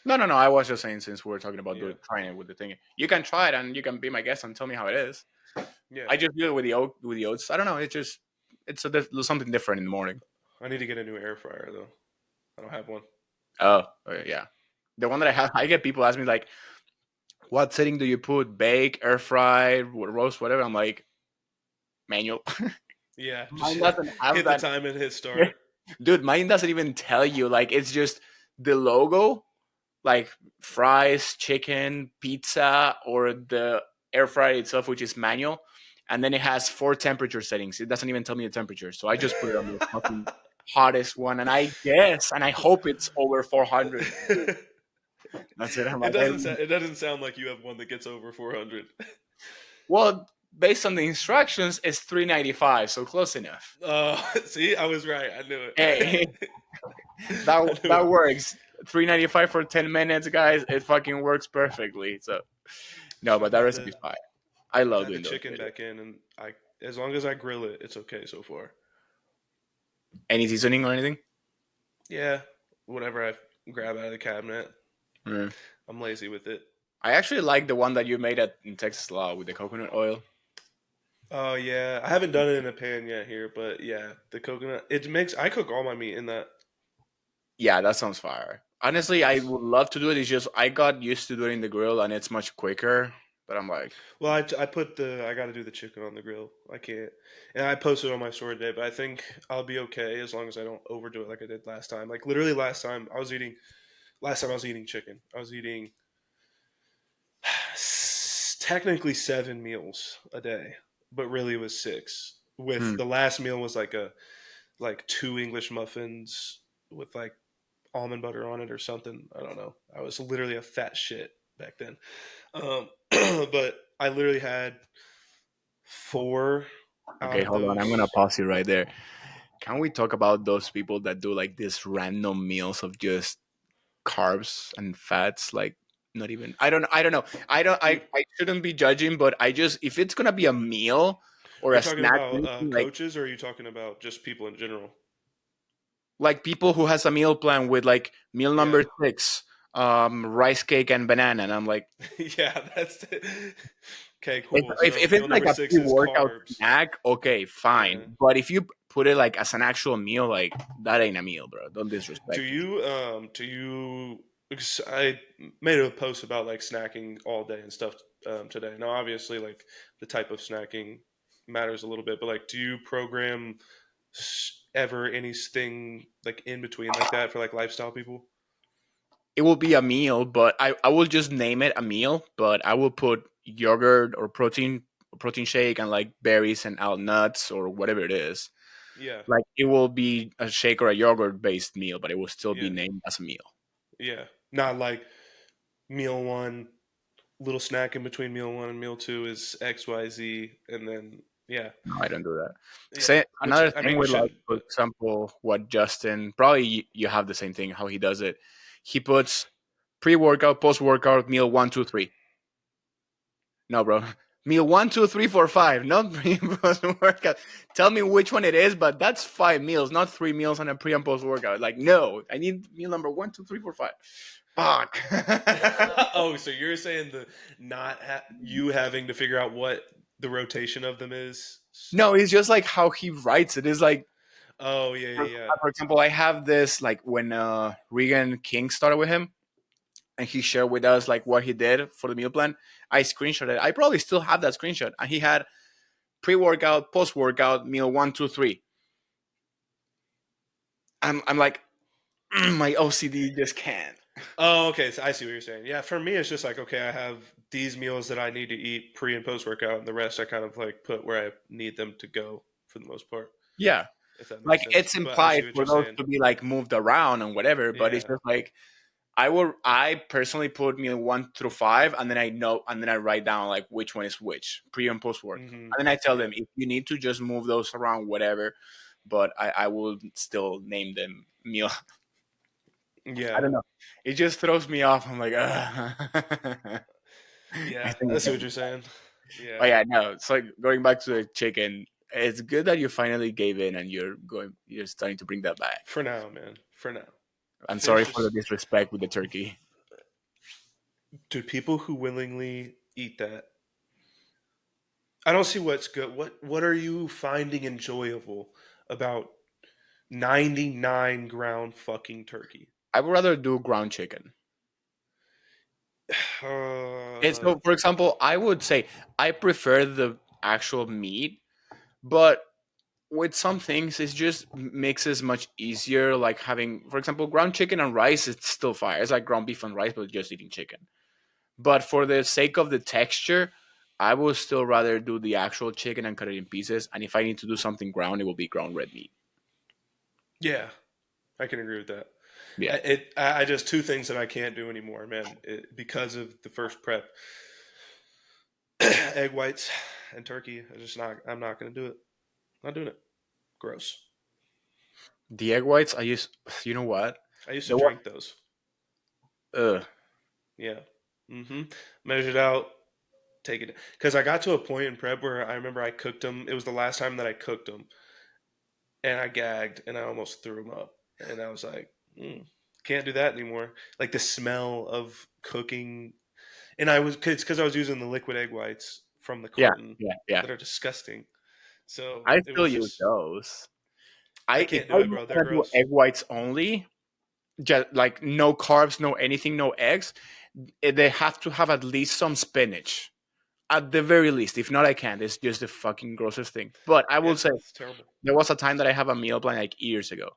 No, no, no. I was just saying since we are talking about Yeah, trying it with the thing, you can try it and you can be my guest and tell me how it is. yeah. I just do it with the oats. I don't know. It's something different in the morning. I need to get a new air fryer though. I don't have one. Yeah. The one that I have, I get people ask me like, "What setting do you put? Bake, air fry, roast, whatever?" I'm like, manual. Yeah, just Mine doesn't have hit the that. time and hit start. Dude, mine doesn't even tell you. Like, it's just the logo, like fries, chicken, pizza, or the air fryer itself, which is manual. And then it has 4 temperature settings. It doesn't even tell me the temperature. So I just put it on the fucking hottest one. And I guess, and I hope it's over 400. That's it. I'm like, hey, It doesn't sound like you have one that gets over 400. well, based on the instructions, it's 395. So close enough. See, I was right. I knew Hey, it. I knew that it. works. 395 for 10 minutes, guys. It fucking works perfectly. So, no, but I've that had the recipe's fire. I I've love had the doing those chicken videos. back in, and I as long as I grill it, it's okay so far. Any seasoning or anything? Yeah, whatever I grab out of the cabinet, Mm. I'm lazy with it. I actually like the one that you made in Texas Law with the coconut oil. Oh yeah, I haven't done it in a pan yet here, but yeah, the coconut. It makes I cook all my meat in that. Yeah, that sounds fire. Honestly, I It's would love to do it. It's just I got used to doing the grill and it's much quicker. But I'm like, well, I put the I got to do the chicken on the grill. I can't, and I posted on my story today, but I think I'll be okay as long as I don't overdo it like I did last time. Like literally last time I was eating chicken. I was eating technically 7 meals a day, but really it was six. With hmm, the last meal was like two English muffins with like almond butter on it or something. I don't know. I was literally a fat shit back then. But I literally had four out okay, of hold on. I'm gonna those. pause you right there. Can we talk about those people that do like this random meals of just carbs and fats? Like, not even. I don't know. I don't. Dude, I shouldn't be judging, but I just if it's gonna be a meal or are you a talking snack, about like coaches or are you talking about just people in general? people who has a meal plan with like meal Yeah. number 6, rice cake and banana, and I'm like, Yeah, that's it. Okay, if, cool. if, So if meal it's like number a six is pre-workout carbs. snack, okay, fine. Yeah. But if you put it like as an actual meal, like that ain't a meal, bro. Don't Do disrespect me. you because I made a post about like snacking all day and stuff today. Now, obviously, like the type of snacking matters a little bit, but like, do you program ever anything like in between like that for like lifestyle people? It will be a meal, but I will just name it a meal. But I will put yogurt or protein shake and like berries and out nuts or whatever it is. Yeah, Like it will be a shake or a yogurt based meal, but it will still be yeah, named as a meal. yeah. Not like meal one, little snack in between meal one and meal two is X, Y, Z, and then Yeah, No, I don't do that. yeah. Say Which another I thing mean, you with like, shouldn't, for but example, what Justin probably you have the same thing how he does it. He puts pre-workout, post-workout, meal one, two, three. No, bro. Meal one, two, three, four, five. Not pre and post workout. Tell me which one it is, but that's 5 meals, not 3 meals and a pre and post workout. Like, no, I need meal number one, two, three, four, five. Fuck. oh, so you're saying the you having to figure out what the rotation of them is? No, it's just like how he writes it. It's like, Oh yeah, for, yeah, yeah. for example, I have this like when Regan King started with him, and he shared with us like what he did for the meal plan. I screenshot it. I probably still have that screenshot, and he had pre-workout, post-workout, meal one, two, three. I'm like, my OCD just can't. Oh, okay. So I see what you're saying. Yeah, for me, it's just like, okay, I have these meals that I need to eat pre and post workout, and the rest I kind of like put where I need them to go for the most part, Yeah, if that like makes sense. it's But I implied see what for you're those saying. to be like moved around and whatever, but it's Yeah. just like I personally put meal one through five, and then I know, and then I write down like which one is which pre and post work, Hmm. and then I tell them Yeah. if you need to just move those around, whatever. But I will still name them meal. I Yeah. don't know. It just throws me off. I'm like, I Yeah. think I it's see gonna what be you're bad. saying. But Yeah. yeah, no. It's like going back to the chicken. It's good that you finally gave in and you're starting to bring that back. For now, man. For now. I'm sorry Fish for the is disrespect with the turkey. to people who willingly eat that. I don't see what's good. What are you finding enjoyable about 99 ground fucking turkey? I would rather do ground chicken. And Uh, so, for example, I would say I prefer the actual meat, but with some things, it just makes it much easier. Like having, for example, ground chicken and rice, it's still fire. It's like ground beef and rice, but just eating chicken. But for the sake of the texture, I would still rather do the actual chicken and cut it in pieces. And if I need to do something ground, it will be ground red meat. yeah, I can agree with that. Yeah. I just two things that I can't do anymore, man, because of the first prep: egg whites and turkey. I just not. I'm not going to do it. Not doing it. Gross. The egg whites, I use, you know what? I used to There was, drink those. uh, Yeah. Mm-hmm. Measured out. Take it because I got to a point in prep where I remember I cooked them. It was the last time that I cooked them, and I gagged and I almost threw them up. And I was like, can't do that anymore. Like the smell of cooking, and it's because I was using the liquid egg whites from the yeah, carton yeah, yeah. that are disgusting. So I it still was use just those. I If can't I do it, was bro. They're gonna do gross. egg whites only, just like no carbs, no anything, no eggs, they have to have at least some spinach. At the very least. If not, I can't. It's just the fucking grossest thing. But I will Yeah, say it's terrible. there was a time that I have a meal plan like years ago,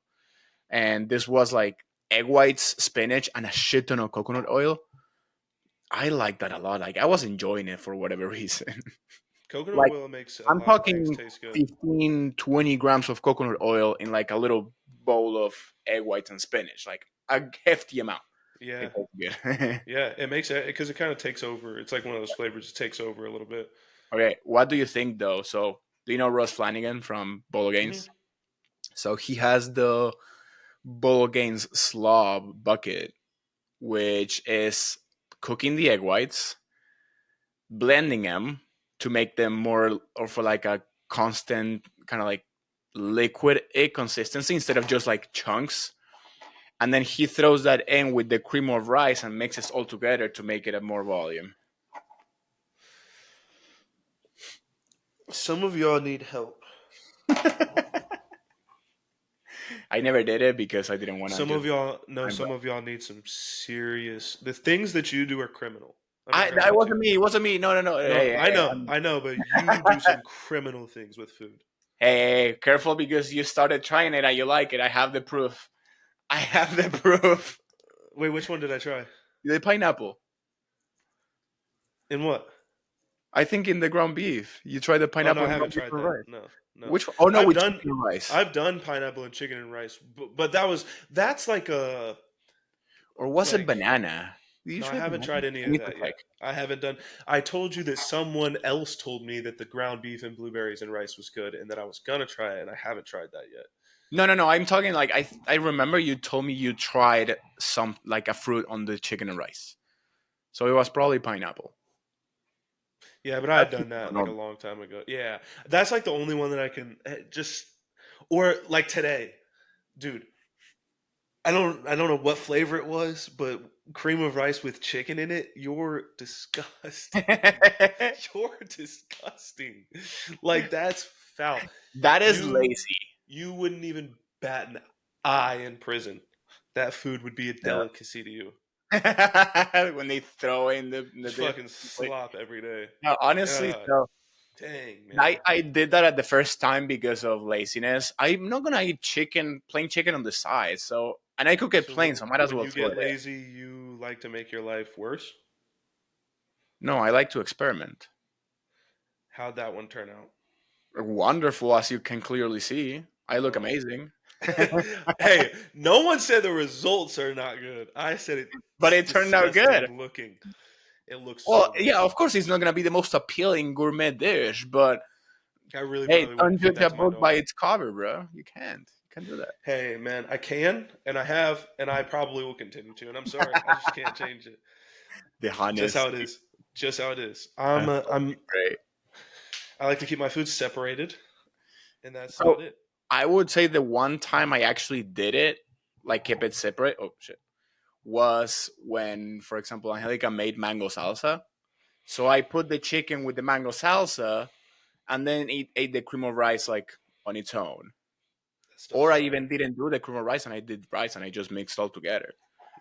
and this was like egg whites, spinach, and a shit ton of coconut oil. I like that a lot. Like I was enjoying it for whatever reason. Coconut Like oil makes a I'm lot of things talking taste good. 15, 20 grams of coconut oil in like a little bowl of egg whites and spinach, like a hefty amount. Yeah, It tastes good. yeah. It makes it because it kind of takes over. It's like one of those flavors. It takes over a little bit. Okay, what do you think though? So, do you know Russ Flanagan from Bolo Hmm. Gains? So he has the Bolo Gains slob bucket, which is cooking the egg whites, blending them to make them more or for like a constant kind of like liquid consistency instead of just like chunks. And then he throws that in with the cream of rice and mixes all together to make it a more volume. Some of y'all need help. I never did it because I didn't want to Some just. of y'all no. I'm bro. Some of y'all need some serious. The things that you do are criminal. I'm not I gonna lie that to wasn't you. me. It wasn't me. No, no, no. No, Hey, hey, I know, but you do some criminal things with food. hey, careful because you started trying it and you like it. I have the proof. I have the proof. Wait, which one did I try? The pineapple. In what? I think in the ground beef. You tried the Oh no, pineapple I and haven't ground beef tried and that. rice. No, no. Which? Oh no, I've with done chicken and rice. I've done pineapple and chicken and rice, but that's like a Or was it like banana? You No, I tried the haven't mom? tried any I of need to that check. yet. I haven't done. I told you that someone else told me that the ground beef and blueberries and rice was good, and that I was gonna try it, and I haven't tried that yet. No, no, no. I'm talking like I remember you told me you tried some like a fruit on the chicken and rice. So it was probably pineapple. Yeah, but I had That's done super that like a normal. long time ago. Yeah, that's like the only one that I can just, or like today, dude. I don't know what flavor it was, but cream of rice with chicken in it. You're disgusting. You're disgusting. Like that's foul. That is You lazy. you wouldn't even bat an eye in prison. That food would be a Yeah. delicacy to you. When they throw in the Just dish. fucking slop every day. No, honestly, God so dang, I, man. I did that at the first time because of laziness. I'm not gonna eat chicken, plain chicken on the side. So, and I cook it plain, So so I might as when well you throw get it in. lazy, you like to make your life worse. No, I like to experiment. How'd that one turn out? Wonderful, as you can clearly see. I look Oh. amazing. Hey, no one said the results are not good. I said But it's it turned out good. disgusting looking. It looks Well, so good. yeah, of course, it's not gonna be the most appealing gourmet dish, but I really hey, probably don't wouldn't feed judge that a to my book by dog. its cover, bro. You can't. You can't do Hey, man, I can, and I have, and I probably will continue to. And I'm sorry, I just can't change it. the Just how honesty. it is. Just how it is. That's totally great. I like to keep my food separated, and that's So about it. I would say the one time I actually did it, like keep it separate. Oh shit, was when, for example, Angelica made mango salsa. So I put the chicken with the mango salsa, and then ate the cream of rice like on its own. That's still Or I fire. even didn't do the cream of rice, and I did rice, and I just mixed all together.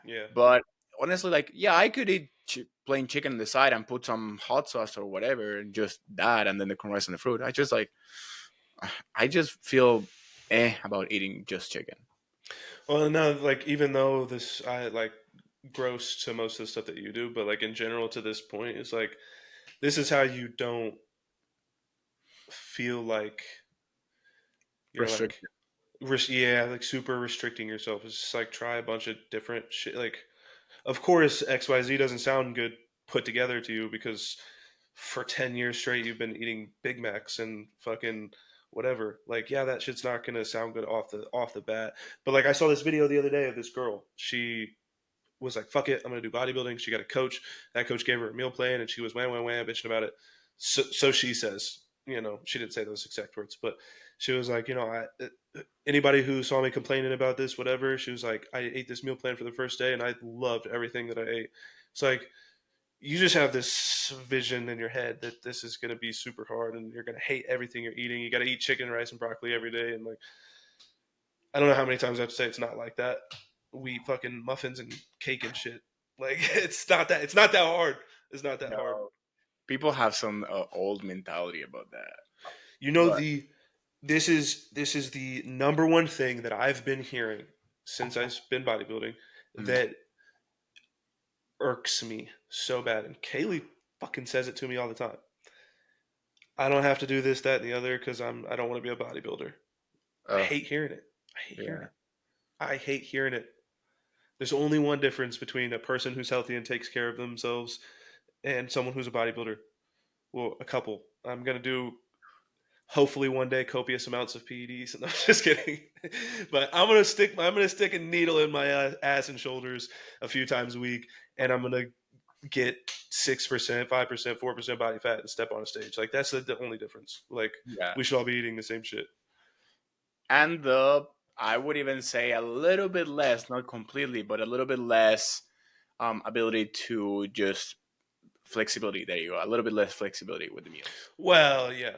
Yeah. But honestly, like, yeah, I could eat plain chicken on the side and put some hot sauce or whatever, and just that, and then the corn rice and the fruit. I just feel about eating just chicken. Well, no, like even though this I like gross to most of the stuff that you do, but like in general to this point, it's like this is how you don't feel like you're like Restricted. yeah, like super restricting yourself. It's just like try a bunch of different shit. Like, of course, XYZ doesn't sound good put together to you because for 10 years straight you've been eating Big Macs and fucking whatever. Like, yeah, that shit's not gonna sound good off the bat. But like I saw this video the other day of this girl. She was like, fuck it, I'm gonna do bodybuilding. She got a coach. That coach gave her a meal plan and she was wham bitching about it. So she says, she didn't say those exact words, but she was like, anybody who saw me complaining about this, whatever, she was like, I ate this meal plan for the first day and I loved everything that I ate. It's like you just have this vision in your head that this is going to be super hard and you're going to hate everything you're eating. You got to eat chicken, rice, and broccoli every day. And like, I don't know how many times I have to say it's not like that. We eat fucking muffins and cake and shit. Like, it's not that hard. It's not that hard. No, people have some old mentality about that. You know, But this is the number one thing that I've been hearing since I've been bodybuilding mm, that irks me so bad. And Kaylee fucking says it to me all the time. I don't have to do this, that, and the other because I don't want to be a bodybuilder. I uh, hate hearing it. I hate hearing yeah, it. I hate hearing it. There's only one difference between a person who's healthy and takes care of themselves and someone who's a bodybuilder. Well, a couple. I'm gonna do hopefully one day copious amounts of PEDs. And I'm just kidding, but I'm gonna stick a needle in my ass and shoulders a few times a week, and I'm gonna get 6%, 5%, 4% body fat and step on a stage. Like that's the only difference. Like yeah. we should all be eating the same shit. And I would even say a little bit less, not completely, but a little bit less ability to just flexibility. There you go. A little bit less flexibility with the meals, Well, yeah,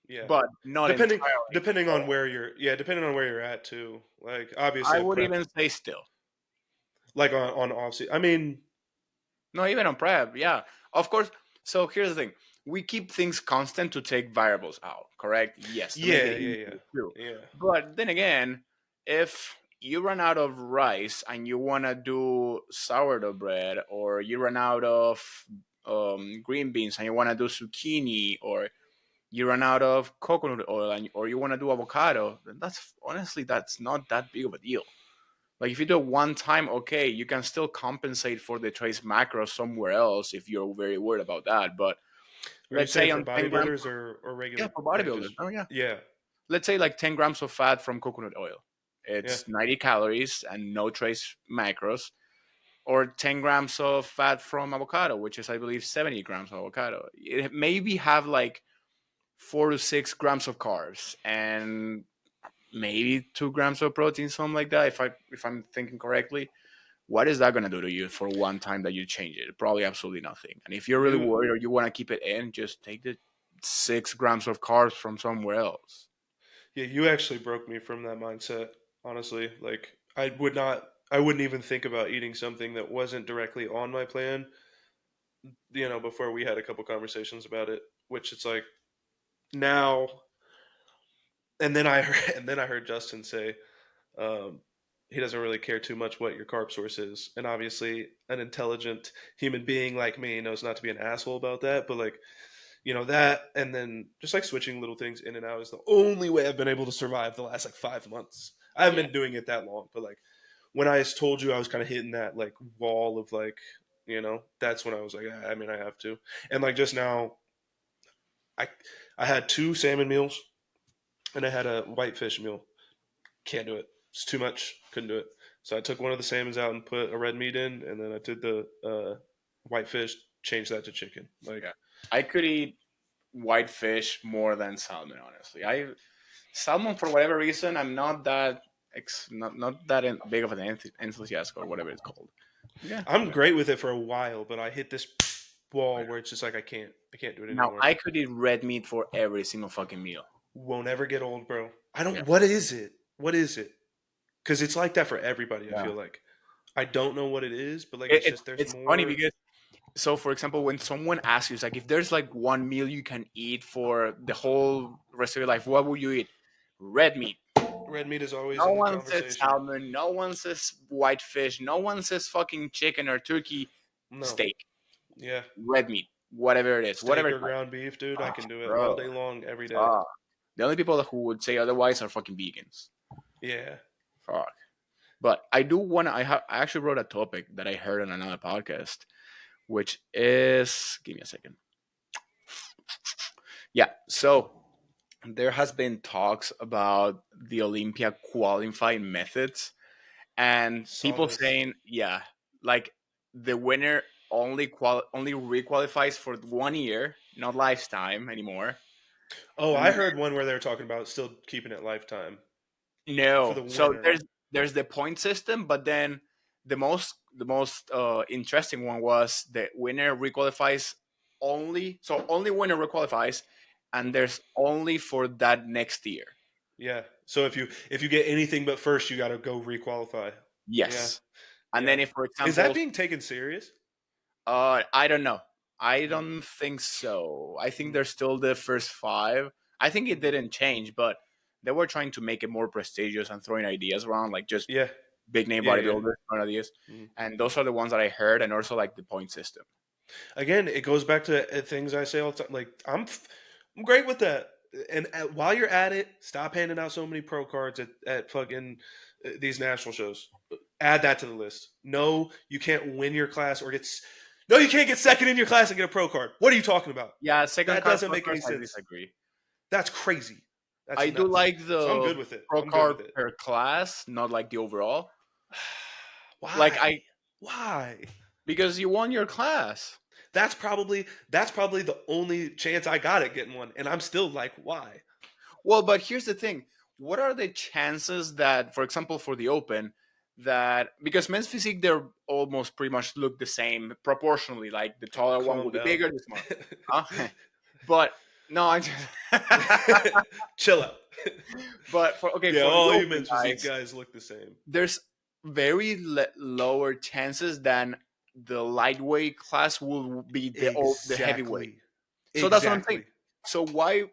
yeah. but not Depending entirely. depending on where you're at too. Like obviously I a would prep, even say still. like on off season. I mean, No, even on prep, yeah. Of course. So here's the thing. We keep things constant to take variables out, correct? Yes, to make it yeah, yeah, yeah, easier too. yeah. But then again, if you run out of rice and you want to do sourdough bread, or you run out of green beans and you want to do zucchini, or you run out of coconut oil or you want to do avocado, then that's honestly, that's not that big of a deal. Like if you do it one time, okay, you can still compensate for the trace macros somewhere else if you're very worried about that. But Are you let's saying say for on 10 grams, bodybuilders or yeah, regular, for like bodybuilders. just Oh yeah. yeah, Let's say like 10 grams of fat from coconut oil. yeah. It's 90 calories and no trace macros. Or 10 grams of fat from avocado, which is, I believe, 70 grams of avocado. It maybe have like 4 to 6 grams of carbs and maybe 2 grams of protein, something like that. If I'm thinking correctly, what is that going to do to you for one time that you change it? Probably absolutely nothing. And if you're really You worried or you want to keep it in, just take the 6 grams of carbs from somewhere else. Yeah, you actually broke me from that mindset, honestly. Like I wouldn't even think about eating something that wasn't directly on my plan, before we had a couple conversations about it, which it's like now and then I heard Justin say um he doesn't really care too much what your carb source is. And obviously an intelligent human being like me knows not to be an asshole about that, but like that, and then just like switching little things in and out is the only way I've been able to survive the last like 5 months. I haven't Yeah. been doing it that long, but like when I told you I was kind of hitting that like wall of like, that's when I was like, I mean, I have to. And like just now, I I had two salmon meals and I had a whitefish meal. Can't do it. It's too much. Couldn't do it. So I took one of the salmons out and put a red meat in, and then I did the whitefish, changed that to chicken. Like, Yeah. I could eat white fish more than salmon, honestly. I Salmon, for whatever reason, I'm not that not that big of an enthusiast or whatever it's called. Yeah. I'm great with it for a while, but I hit this wall where it's just like I can't do it Now anymore. I could eat red meat for every single fucking meal. Won't ever get old, bro. I Yeah. don't. What is it? What is it? Because it's like that for everybody. I Yeah. feel like I don't know what it is, but like It, it's it, just there's it's funny more. because so for example when someone asks you, it's like if there's like one meal you can eat for the whole rest of your life, what would you eat? Red meat. Red meat is always No in the one says conversation. salmon, no one says white fish, no one says fucking chicken or turkey. No. Steak, Yeah. red meat, whatever it is, whatever Steak or type. ground beef, dude. I Oh, can do it all bro. day long, every day. Fuck. The only people who would say otherwise are fucking vegans. Yeah. Fuck. But I do want to. I actually wrote a topic that I heard on another podcast, which is give me a second. Yeah. So there has been talks about the Olympia qualifying methods, and Saw people this. saying, yeah, like the winner only requalifies for 1 year, not lifetime anymore. Oh, I And heard one where they were talking about still keeping it lifetime for no. the So winner. there's the point system, but then the most interesting one was the winner requalifies only. So only winner requalifies, and Hmm. there's only for that next year. Yeah. So if you get anything but first, you got to go requalify. Yeah. Yes. And Yeah. then if, for Is that example, being taken serious? I don't know. I Mm, don't think so. I think mm, there's still the first five. I think it mm. didn't change, but they were trying to make it more prestigious and throwing ideas around, like just Yeah. big name Yeah. Yeah. bodybuilders throwing ideas. Mm. And those are the ones that I heard, and also like the point system. Again, it goes back to things I say all the time. Like I'm great with that. And while you're at it, stop handing out so many pro cards at fucking these national shows. Add that to the list. No, you can't win your class or no, you can't get second in your class and get a pro card. What are you talking about? Yeah, second That card doesn't pro make any cards, I sense. disagree. That's crazy. That's I do nuts. like So I'm the good with it. pro I'm good card with it. per class, not like the overall. Like Why? I Why? because you won your class. That's probably the only chance I got at getting one, and I'm still like, why? Well, but here's the thing. What are the chances that, for example, for the Open, that because men's physique, they're almost pretty much look the same proportionally. Like the taller one Calm will be down. bigger, the smaller. Huh? But no, I just. Chill out. But for okay, Yeah, for the all Open humans physique guys, guys look the same. there's very lower chances than the lightweight class will be the heavyweight. Exactly. So that's what I'm saying. Exactly. So why?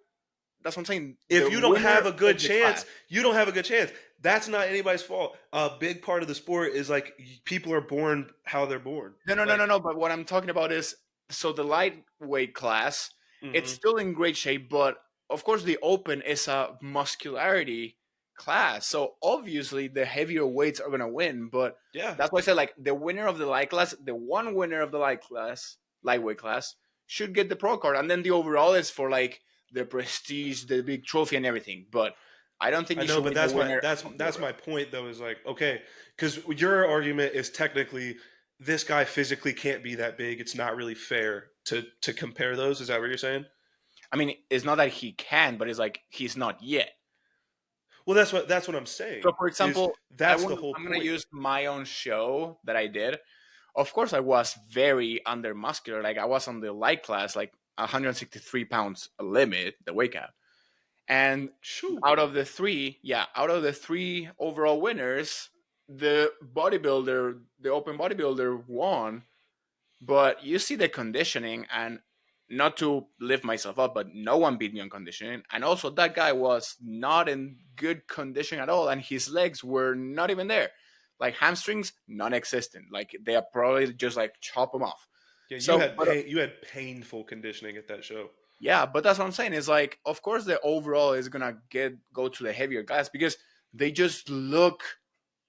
That's what I'm saying. The If you don't winner have a good of the class. chance, you don't have a good chance. That's not anybody's fault. A big part of the sport is like people are born how they're born. No, no, no, no, Like, no. But what I'm talking about is so the lightweight class, it's mhm. still in great shape, but of course the open is a muscularity class. So obviously the heavier weights are gonna win. But Yeah, that's why I said like the winner of the light class, the one winner of the light class, lightweight class, should get the pro card, and then the overall is for like the prestige, the big trophy, and everything. But I don't think I you know, should but be the winner of the that's overall. my point though. Is like okay, because your argument is technically this guy physically can't be that big. It's not really fair to compare those. Is that what you're saying? I mean, it's not that he can, but it's like he's not yet. Well, that's what I'm So, saying. for Is example, that's the whole I'm gonna point? use my own show that I did. Of course, I was very under muscular. Like I was on the light class, like 163 pounds limit, the weight cap. And Shoo. out of the three overall winners, the open bodybuilder won. But you see the conditioning, and not to lift myself up, but no one beat me on conditioning. And also, that guy was not in good condition at all, and his legs were not even there. Like hamstrings, non-existent. Like they are probably just like chop them off. Yeah, you So, had but pain. You had painful conditioning at that show. yeah, but that's what I'm saying. Is like, of course, the overall is gonna go to the heavier guys because they just look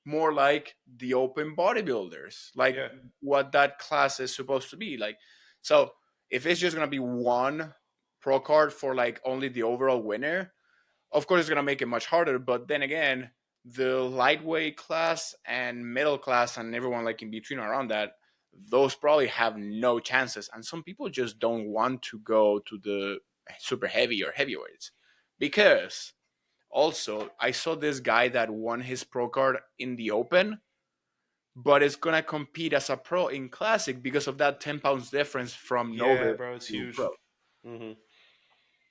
more like the open bodybuilders, like Yeah, what that class is supposed to be. Like, so if it's just gonna be one pro card for like only the overall winner, of course it's gonna make it much harder. But then again, the lightweight class and middle class and everyone like in between around that, those probably have no chances. And some people just don't want to go to the super heavy or heavyweights because also I saw this guy that won his pro card in the open, but is gonna compete as a pro in classic because of that 10 pounds difference from yeah, novice bro, it's to huge. pro. Hmm.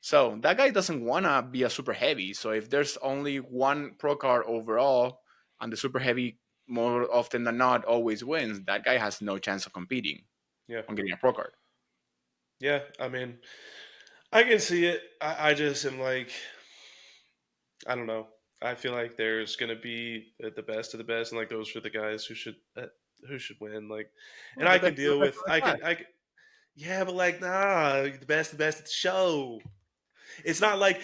So that guy doesn't wanna be a super heavy. So if there's only one pro card overall and the super heavy more often than not always wins, that guy has no chance of competing Yeah, on getting a pro card. yeah. I mean, I can see it. I just am like, I don't know. I feel like there's gonna be the best of the best, and like those are the guys who should win. Like, and Well, I the can best of deal the best with of the class. yeah, but like nah, the best at the show. It's not like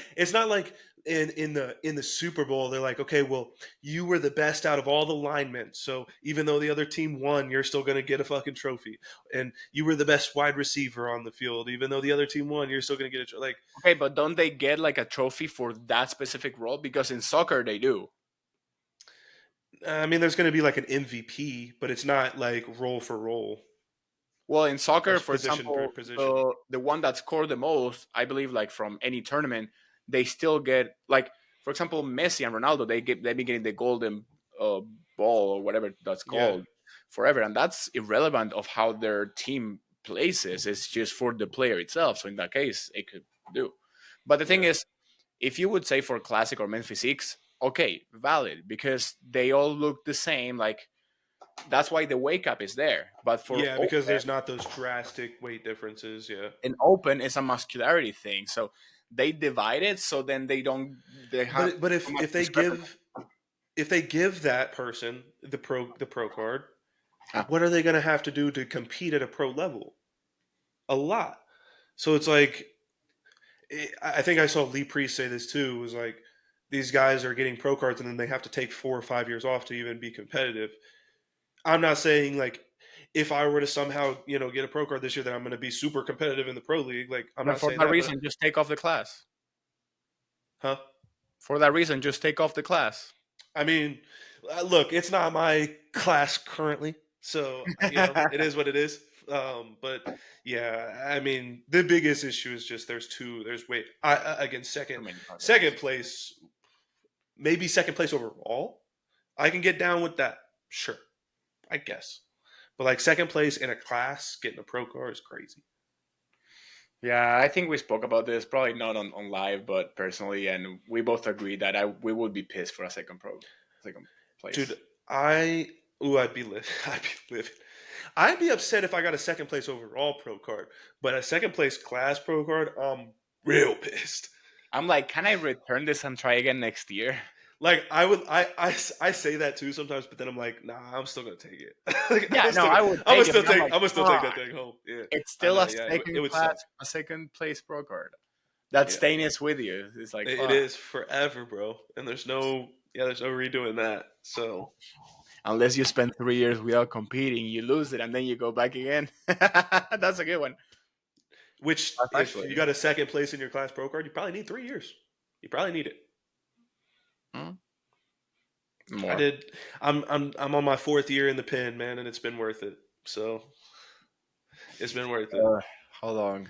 in the Super Bowl they're like, okay, well, you were the best out of all the linemen, so even though the other team won, you're still gonna get a fucking trophy. And you were the best wide receiver on the field, even though the other team won, you're still gonna get a like. Okay, but don't they get like a trophy for that specific role? Because in soccer they do. I mean, there's gonna be like an MVP, but it's not like role for role, Well, in soccer, as for position for example, position. the one that scored the most, I believe, like from any tournament, they still get like, for example, Messi and Ronaldo. They be getting the golden uh, ball or whatever that's Yeah, called forever, and that's irrelevant of how their team places. It's just for the player itself. So in that case, it could do. But the thing yeah, is, if you would say for classic or men's physiques, okay, valid because they all look the same. Like that's why the wake up is there. But for yeah. Because there's not those drastic weight differences. Yeah, open is a muscularity thing. So they divide it so then they have but too much if discrepancy. they give that person the pro card, Ah, what are they going to have to do to compete at a pro level? A lot. So it's like I think I saw Lee Priest say this too. It was like these guys are getting pro cards and then they have to take 4 or 5 years off to even be competitive. I'm not saying like if I were to somehow get a pro card this year that I'm going to be super competitive in the pro league. Like I'm then not for saying that that, but reason, just take off the class. huh? For that reason, just take off the class. I mean, look, it's not my class currently, so it is what it is. But yeah, I mean, the biggest issue is just there's wait, again Too many second possibilities. place, maybe second place overall. I can get down with that, sure, I guess. But like second place in a class, getting a pro card is crazy, Yeah, I think we spoke about this, probably not on live, but personally, and we both agreed that we would be pissed for a second dude. place. I I'd be livid. I'd be livid. I'd be upset if I got a second place overall pro card, but a second place class pro card, I'm real pissed. I'm like, can I return this and try again next year? Like I say that too sometimes, but then I'm like, nah, I'm still gonna take it. Like, Yeah, no, I would I'm gonna take it, still but I'm take, like, I'm gonna still take fuck. that thing home. Yeah, It's I still know. a Yeah, second it would class, suck. a second place pro card. That Yeah, stain is with you. It's like, it fuck. is forever, bro. And there's no Yeah, there's no redoing that. So, Unless you spend 3 years without competing, you lose it and then you go back again. That's a good one. which That's if you actually got a second place in your class pro card, you probably need 3 years. You probably need it. hmm, I more. did. I'm on my fourth year in the pin, man, and it's been worth it. So it's been worth it. How long?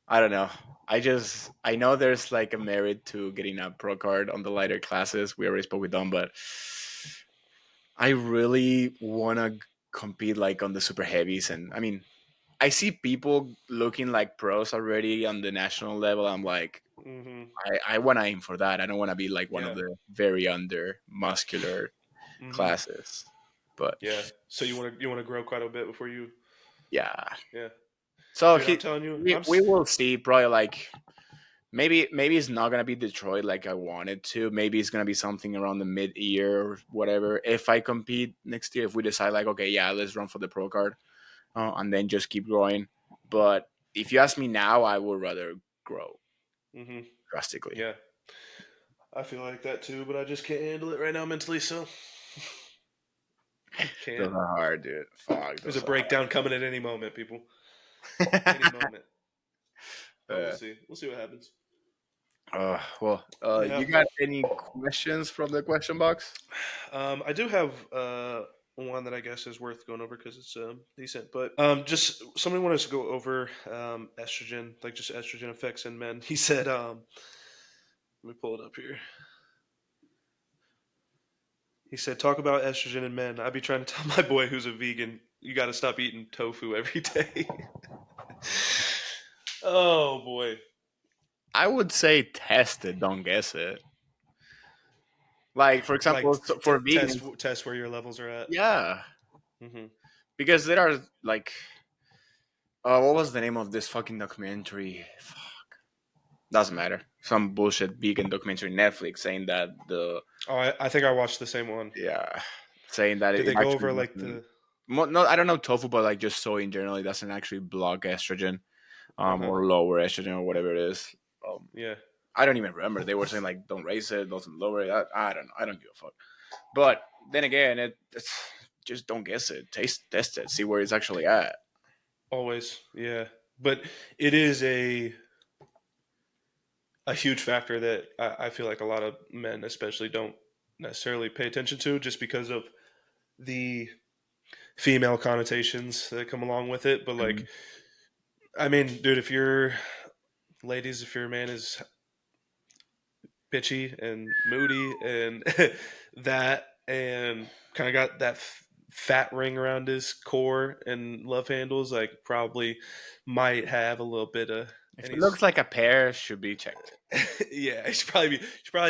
I don't know. I know there's like a merit to getting a pro card on the lighter classes. We already spoke with them, but I really want to compete like on the super heavies. And I mean, I see people looking like pros already on the national level. I'm like, Hmm. I want to aim for that. I don't want to be like one of Yeah. the very under muscular Hmm. classes. But Yeah. So you want to grow quite a bit before you. yeah. Yeah, So dude. I'm telling you, we will see probably like maybe it's not gonna be Detroit like I wanted to. Maybe it's gonna be something around the mid year or whatever. If I compete next year, if we decide like okay, yeah, let's run for the pro card, and then just keep growing. But if you ask me now, I would rather grow Hmm. drastically. Yeah, I feel like that too, but I just can't handle it right now mentally. So can't. Those are hard, dude. Fuck, There's a those are breakdown coming at any moment, people. Any hard. moment. But we'll see. We'll see what happens. Yeah. You got any questions from the question box? I do have one that I guess is worth going over because it's decent. But just somebody wanted us to go over estrogen, like just estrogen effects in men. He said, let me pull it up here. He said, talk about estrogen in men. I'd be trying to tell my boy who's a vegan, you got to stop eating tofu every day. Oh boy. I would say test it, don't guess it. Like for Like example, for vegans, test where your levels are at. yeah, Hmm. because there are like, what was the name of this fucking documentary? Doesn't matter. Some bullshit vegan documentary Netflix saying that Oh, I think I watched the same one. yeah, saying that Did it they go actually over like doesn't. the? No, I don't know tofu, but like just soy in general, it doesn't actually block estrogen, Uh huh. or lower estrogen or whatever it is. Um, Yeah. I don't even remember. They were saying like don't raise it, doesn't lower it. I don't know. I don't give a fuck. But then again, it's just don't guess it. Test it. See where it's actually at. Always. Yeah. But it is a huge factor that I feel like a lot of men, especially, don't necessarily pay attention to, just because of the female connotations that come along with it. But like, Mhm. I mean, dude, if you're ladies, if your man is bitchy and moody and that and kind of got that fat ring around his core and love handles, like probably might have a little bit of, If and it he's looks like a pear, should be checked. yeah, he should probably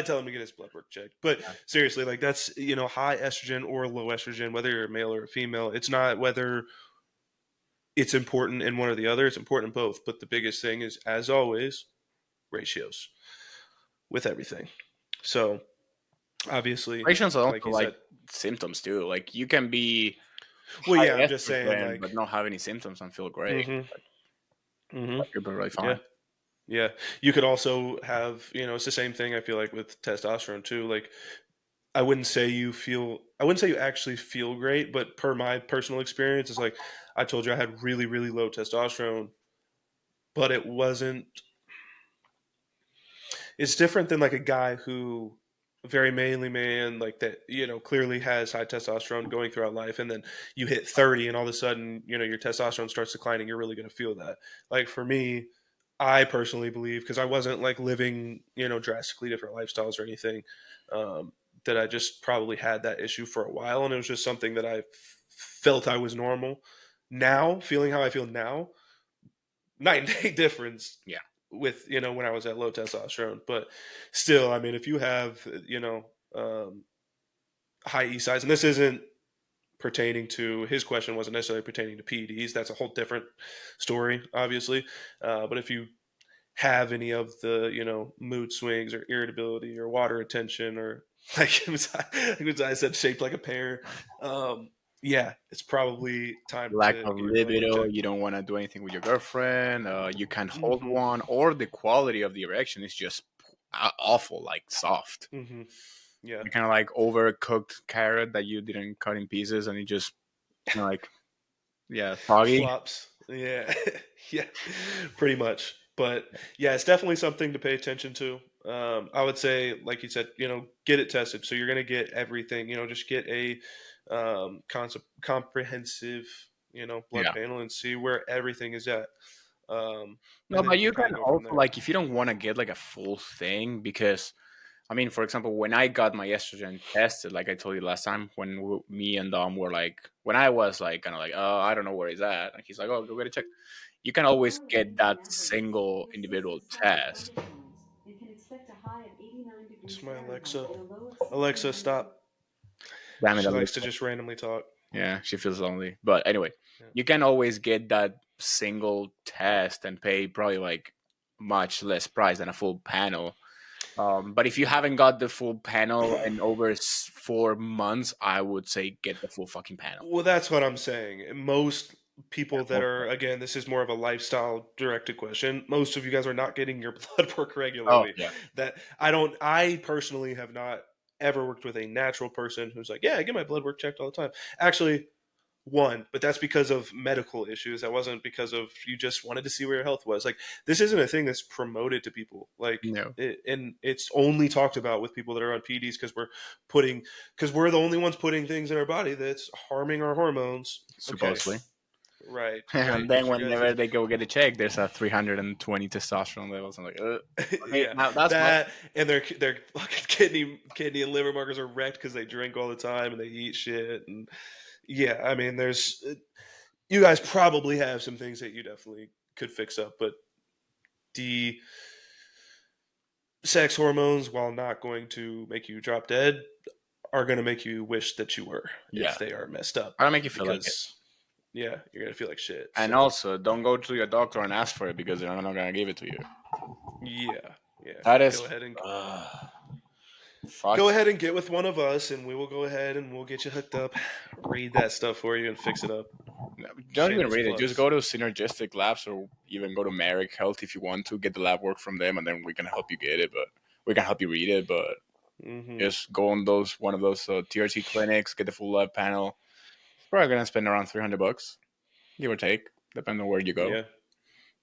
tell him to get his blood work checked. But seriously, like that's high estrogen or low estrogen, whether you're a male or a female, it's not whether it's important in one or the other. It's important in both. But the biggest thing is, as always, ratios with everything. So obviously, Patients are like also he like said, symptoms too. Like you can be well, yeah, high I'm just saying, estrogen but like, not have any symptoms and feel great. mm-hmm, mm-hmm, Like, you're perfectly yeah, fine. yeah. You could also have, it's the same thing. I feel like with testosterone too. Like, I wouldn't say you actually feel great, but per my personal experience, it's like I told you, I had really, really low testosterone, but it wasn't. It's different than like a guy who very manly man like that clearly has high testosterone going throughout life, and then you hit 30 and all of a sudden your testosterone starts declining. You're really going to feel that. Like for me, I personally believe, because I wasn't like living drastically different lifestyles or anything, um, that I just probably had that issue for a while, and it was just something that I felt I was normal. Now feeling how I feel now, night and day difference Yeah. with when I was at low testosterone. But still, I mean, if you have high E size, and this isn't pertaining to his question, wasn't necessarily pertaining to PEDs. That's a whole different story, obviously. But if you have any of the mood swings or irritability or water retention or like I said, shaped like a pear. Yeah, it's probably time Lack to of get your blood work libido, checked. you don't want to do anything with your girlfriend, you can't hold Hmm. one, or the quality of the erection is just awful, like soft. Hmm. Yeah. kind of like overcooked carrot that you didn't cut in pieces, and it just like yeah, soggy. Flops. Yeah. Yeah. Pretty much. But yeah, it's definitely something to pay attention to. I would say, like you said, get it tested. So you're going to get everything. Just get a comprehensive, blood Yeah. panel and see where everything is at. No, And but then you kind can of go from also there. like if you don't want to get like a full thing because I mean, for example, when I got my estrogen tested, like I told you last time, when me and Dom were like, when I was like, kind of like, oh, I don't know where he's at, and he's like, oh, go get a check. You can always get According to that NASA, single in individual 67 test. prediction you can expect a high of 89 It's degrees my Fahrenheit Alexa. and a low of Alexa, 69 degrees. stop. Damn it, She likes to Alexa. just randomly talk. Yeah, she feels lonely. But anyway, Yeah. you can always get that single test and pay probably like much less price than a full panel. But if you haven't got the full panel in over 4 months, I would say get the full fucking panel. Well, that's what I'm saying. Most Yeah, people that most are, again, this is more of a lifestyle directed question. Most of you guys are not getting your blood work oh regularly. yeah, That I personally have not ever worked with a natural person who's like, yeah, I get my blood work checked all the time. Actually, one, but that's because of medical issues. That wasn't because of you just wanted to see where your health was. Like, this isn't a thing that's promoted to people. Like, no, and it's only talked about with people that are on PDs putting because we're the only ones putting things in our body that's harming our hormones. Okay, supposedly. right, right. And then Because your guys whenever is they go get a check, there's a 320 testosterone levels. I'm like, okay, yeah, now that's what. that and their fucking kidney and liver markers are wrecked because they drink all the time and they eat shit and yeah. I mean, there's you guys probably have some things that you definitely could fix up, but the sex hormones, while not going to make you drop dead, are going to make you wish that you were Yeah, if they are messed up I don't make you feel like it. because yeah, you're going to feel like shit. And So also, don't go to your doctor and ask for it because they're not gonna give it to you. yeah, yeah. That Go is, ahead and uh, fuck. go ahead and get with one of us, and we will go ahead and we'll get you hooked up, read that stuff for you, and fix it up. No, don't even Shameless read it. Just plugs. go to Synergistic Labs or even go to Merrick Health if you want to get the lab work from them, and then we can help you get it. But we can help you read it. But Hmm. just go on those one of those TRT clinics, get the full lab panel. It's probably gonna spend around $300, give or take, depending on where you go. Yeah,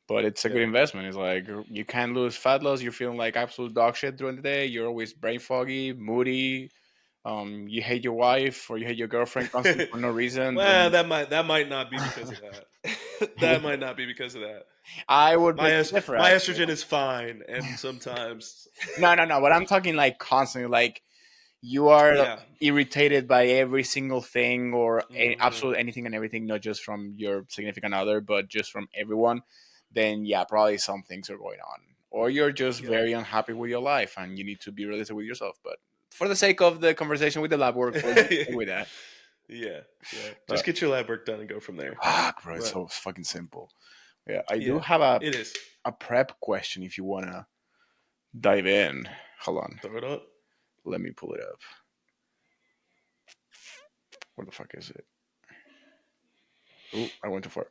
But it's a good yeah. investment. It's like you can't lose fat loss. You're feeling like absolute dog shit during the day. You're always brain foggy, moody. You hate your wife or you hate your girlfriend constantly for no reason. Well, Then that might not be because of that. That might not be because of that. I would My beg to differ. my Actually, estrogen is fine, and sometimes, no, no, no. But I'm talking like constantly. Like you are yeah. irritated by every single thing or Hmm. absolute anything and everything, not just from your significant other, but just from everyone. Then yeah, probably some things are going on, or you're just Yep. very unhappy with your life and you need to be realistic with yourself. But for the sake of the conversation with the lab work, we'll just stay with that. Yeah, yeah. But Just get your lab work done and go from there. fuck, bro, it's But so fucking simple. Yeah, I do yeah, have it is. a prep question if you wanna dive in. Hold on, Throw it up. let me pull it up. Where the fuck is it? Oh, I went too far.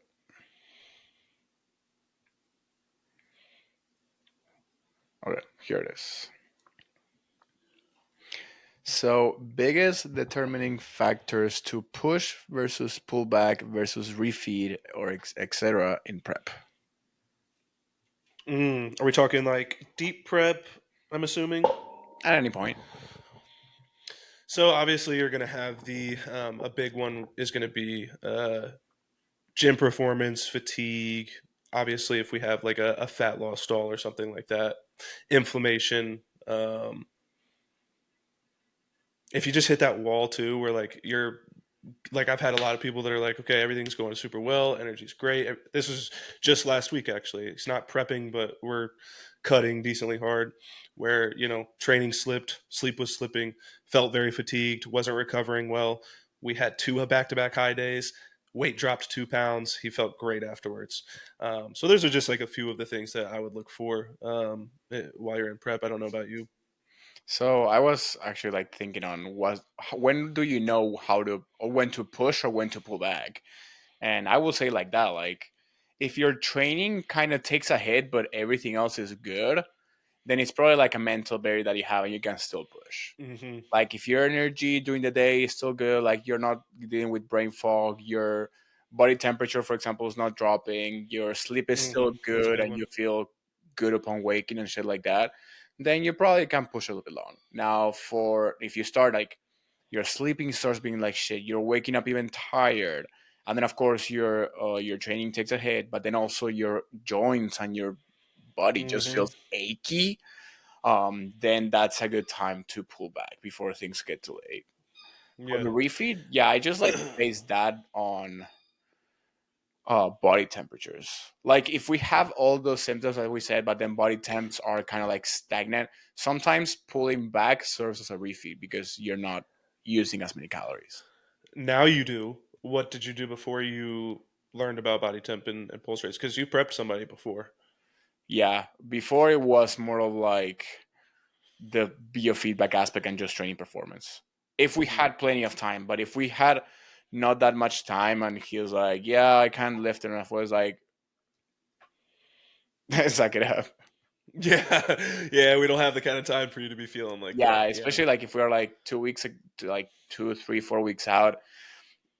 Okay, here it is. So, biggest determining factors to push versus pull back versus refeed or etc. in prep. Are we talking like deep prep? I'm assuming. At any point. So obviously you're going to have the a big one is going to be gym performance, fatigue. Obviously, if we have like a fat loss stall or something like that, inflammation. If you just hit that wall too, where like you're like I've had a lot of people that are like, okay, everything's going super well, energy's great. This was just last week actually. It's not prepping, but we're cutting decently hard. Where training slipped, sleep was slipping, felt very fatigued, wasn't recovering well. We had two back-to-back high days. Weight dropped 2 pounds. He felt great afterwards. So those are just like a few of the things that I would look for while you're in prep. I don't know about you. So I was actually like thinking on when do you know how to or when to push or when to pull back? And I will say like that, like if your training kind of takes a hit but everything else is good, then it's probably like a mental barrier that you have and you can still push. Hmm. Like if your energy during the day is still good, like you're not dealing with brain fog, your body temperature, for example, is not dropping, your sleep is still Hmm. That's a good, big and one. you feel good upon waking and shit like that, then you probably can push a little bit long. Now, for if you start like your sleeping starts being like shit, you're waking up even tired, and then of course your training takes a hit, but then also your joints and your body just Hmm. feels achy, then that's a good time to pull back before things get too late. For Yeah. the refeed, yeah, I just like to base that on body temperatures. Like if we have all those symptoms that we said, but then body temps are kind of like stagnant, sometimes pulling back serves as a refeed because you're not using as many calories. Now you do. What did you do before you learned about body temp and pulse rates? Because you prepped somebody before. Yeah, before it was more of like the biofeedback aspect and just training performance. If we Hmm. had plenty of time, but if we had not that much time and he was like, yeah, I can't lift enough, I was like, suck it up. Yeah, yeah. We don't have the kind of time for you to be feeling like Yeah, that. Yeah. especially like if we're like 2 weeks, like 2, 3, 4 weeks out,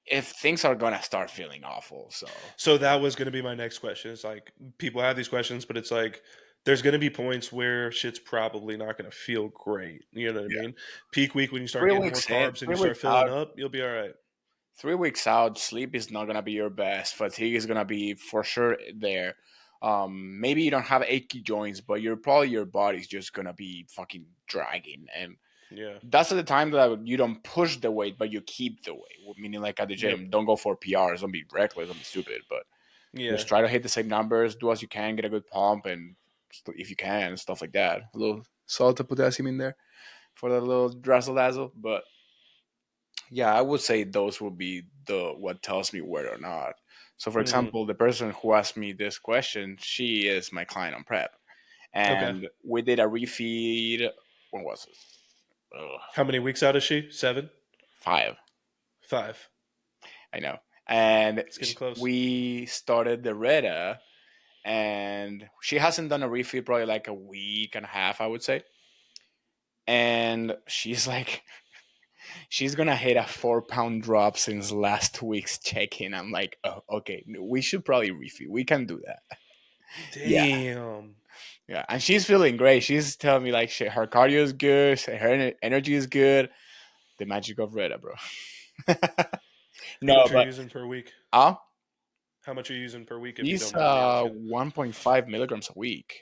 if things are gonna start feeling awful. So So that was going to be my next question. It's like people have these questions, but it's like there's going to be points where shit's probably not going to feel great. You know what I yeah, mean? Peak week when you start three getting more weeks in, carbs and three you start weeks filling out, up, you'll be all right. 3 weeks out, sleep is not gonna be your best. Fatigue is gonna be for sure there. Maybe you don't have achy joints, but you're probably your body's just gonna be fucking dragging, and Yeah. that's at the time that you don't push the weight, but you keep the weight. Meaning, like at the Yep. gym, don't go for PRs, don't be reckless, don't be stupid, but Yeah. just try to hit the same numbers, do as you can, get a good pump, and if you can, stuff like that. A little salt of potassium in there for the little razzle dazzle, but yeah, I would say those would be the what tells me whether or not. So, for Hmm. example, the person who asked me this question, she is my client on prep, Okay. and we did a refeed. When was it? How many weeks out is she? 7? 5. 5. I know. And It's getting close. we started the Reta, and she hasn't done a refeed probably like a week and a half, I would say. And she's like, she's gonna hit a 4 pound drop since last week's check-in. I'm like, oh, okay, we should probably refeed. We can do that. Yeah, Damn. yeah. And she's feeling great. She's telling me like, shit, her cardio is good, her energy is good. The magic of Reta, bro. How No, much are you but using per week? uh, How much are you using per week if you she's don't mind me asking? 1.5 milligrams a week.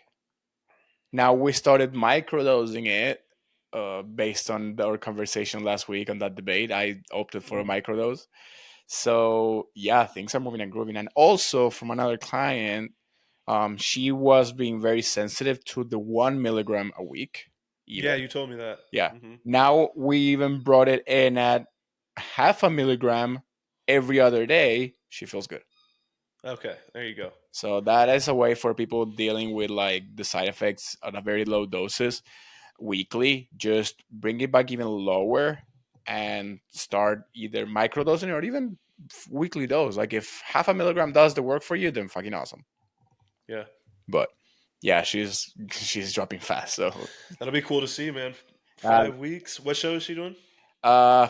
Now we started microdosing it based on our conversation last week on that debate. I opted for a Mhm. microdose. So yeah, things are moving and grooving. And also from another client, she was being very sensitive to the 1 milligram a week. Even Yeah, you told me that. yeah. Hmm. Now we even brought it in at half a milligram every other day. She feels good. Okay, there you go. So that is a way for people dealing with like the side effects at a very low doses weekly. Just bring it back even lower and start either microdosing or even weekly dose. Like if half a milligram does the work for you, then fucking awesome. Yeah, But yeah, she's dropping fast. So that'll be cool to see, man. uh, 5 weeks. What show is she doing? uh,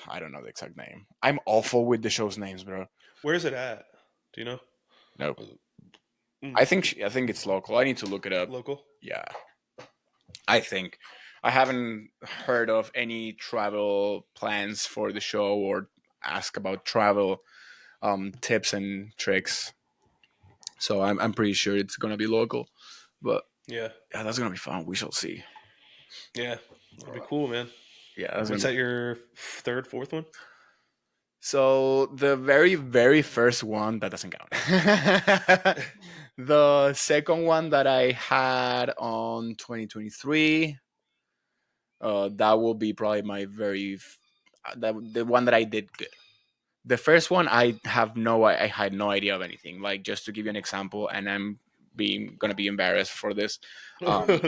I don't know the exact name. I'm awful with the show's names, bro. Where is it at? Do you know? No, Mm, I think it's local. I need to look it up. local. Yeah, I think I haven't heard of any travel plans for the show or ask about travel tips and tricks. So I'm pretty sure it's gonna be local. But Yeah, yeah, that's gonna be fun. We shall see. yeah, that'll be cool, man. Yeah, that's What's gonna be. that? Your third, fourth one? So the very first one that doesn't count. The second one that I had on 2023, that will be probably my the one that I did good. The first one I had no idea of anything. Like just to give you an example, and I'm being gonna be embarrassed for this. Um,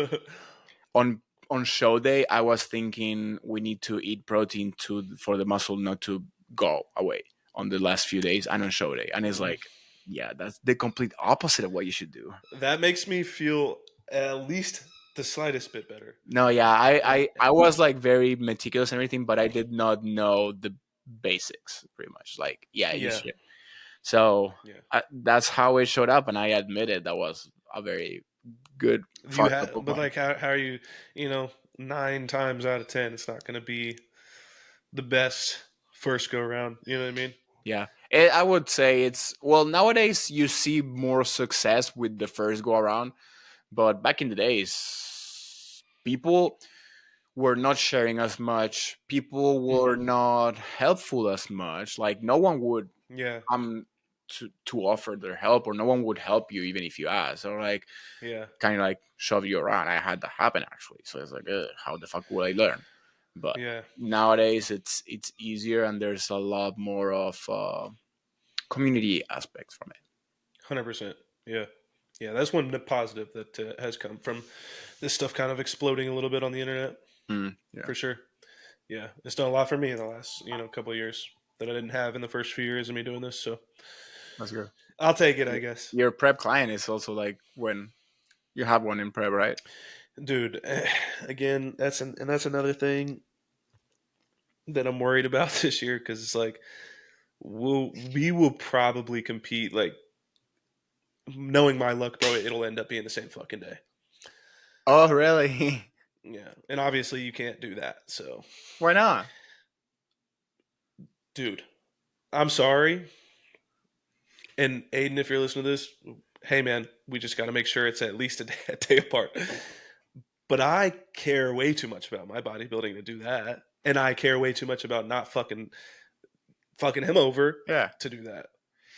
on show day, I was thinking we need to eat protein to for the muscle not to go away on the last few days, and on show day, and it's Mm. like, yeah, that's the complete opposite of what you should do. That makes me feel at least the slightest bit better. No, yeah, And I was like very meticulous and everything, but I did not know the basics pretty much. Like, yeah, you yeah, should. So yeah. that's how it showed up, and I admitted that was a very good You fuck up have, of but mine. like, how are you? 9 times out of 10, it's not going to be the best first go round. You know what I mean? Yeah, I would say it's well nowadays you see more success with the first go around, but back in the days, people were not sharing as much. People were Hmm. not helpful as much. Like no one would Yeah, come to offer their help, or no one would help you even if you asked, or like yeah, kind of like shove you around. I had that happen actually, so it's like, how the fuck will I learn? But yeah. nowadays it's easier, and there's a lot more of community aspects from it. 100%. Yeah, yeah. That's one positive that has come from this stuff kind of exploding a little bit on the internet Yeah, for sure. Yeah, it's done a lot for me in the last couple of years that I didn't have in the first few years of me doing this. So that's good. I'll take it, I guess. Your prep client is also like when you have one in prep, right? Dude, again, and that's another thing that I'm worried about this year because it's like we will probably compete like knowing my luck, bro. It'll end up being the same fucking day. Oh, really? Yeah, and obviously you can't do that. So, Why not? dude, I'm sorry. And Aiden, if you're listening to this, hey man, we just got to make sure it's at least a day apart. But I care way too much about my bodybuilding to do that, and I care way too much about not fucking him over Yeah. to do that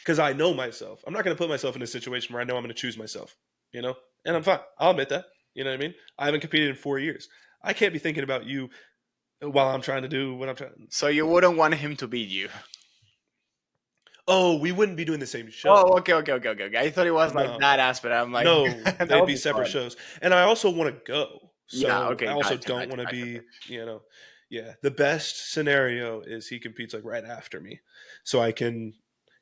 because I know myself. I'm not going to put myself in a situation where I know I'm going to choose myself, and I'm fine. I'll admit that. You know what I mean? I haven't competed in 4 years. I can't be thinking about you while I'm trying to do what I'm trying. So you wouldn't want him to beat you? Oh, we wouldn't be doing the same show. Oh, okay. I thought it was like No, that aspect. I'm like, no, that they'd would be be separate fun. shows. And I also want to go. Yeah. So I Okay. also Gotcha. don't want to Okay. be, yeah. The best scenario is he competes like right after me. So I can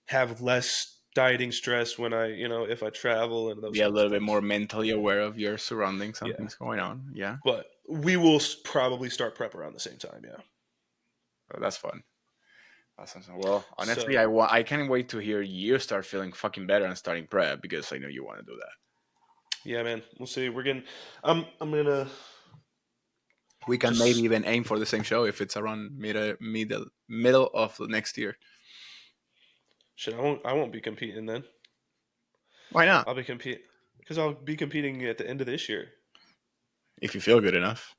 have less dieting stress when if I travel and those Be a kinds of little bit more things. mentally aware of your surroundings. Yeah. Something's going on. Yeah. But we will probably start prep around the same time. Yeah. Oh, that's fun. That's awesome. Well, honestly, So, I can't wait to hear you start feeling fucking better and starting prep because I know you want to do that. yeah, man, we'll see. I'm going to We can maybe just, even aim for the same show if it's around middle of the next year. shit, I won't be competing then. Why not? I'll be competing because I'll be competing at the end of this year. If you feel good enough.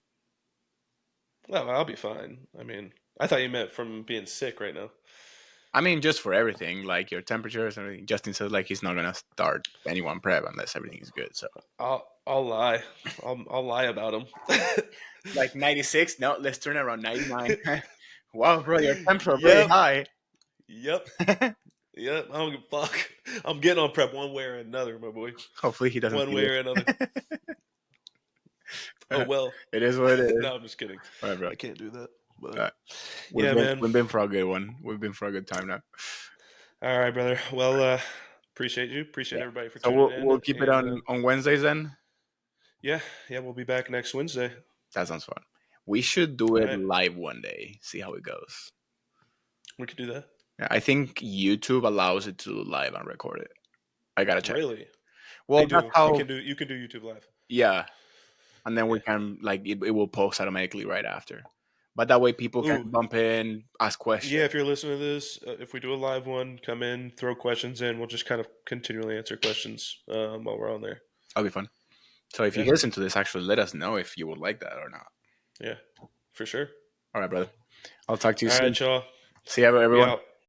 Well, I'll be fine. I mean, I thought you meant from being sick right now. I mean, just for everything, like your temperatures and everything. Justin says like he's not gonna start anyone prep unless everything is good. So I'll lie. I'll lie about him. like 96. No, let's turn it around 99. Wow, bro, your temps are pretty Yep. high. Yep. Yep. I don't give a fuck. I'm getting on prep one way or another, my boy. Hopefully he doesn't One see way or another. this. Oh well. It is what it is. No, I'm just kidding. All right, bro. I can't do that. All But right. yeah, man. We've been for a good one. We've been for a good time now. All right, brother. Well, appreciate you. Appreciate Yeah. everybody for So tuning we'll in. keep it And on Wednesdays then. yeah, yeah, we'll be back next Wednesday. That sounds fun. We should do All it right, live one day. See how it goes. we could do that. Yeah, I think YouTube allows it to do live and record it. I gotta check. Really? They Well, that's do. You how. can do. You can do YouTube live. Yeah, and then we Yeah. can like it will post automatically right after. But that way people can Ooh, bump in, ask questions. yeah, if you're listening to this, if we do a live one, come in, throw questions in. We'll just kind of continually answer questions while we're on there. That'll be fun. So if you Yeah, listen to this, actually let us know if you would like that or not. yeah, for sure. All right, brother. I'll talk to you All right, soon. y'all. See you, We everyone. out.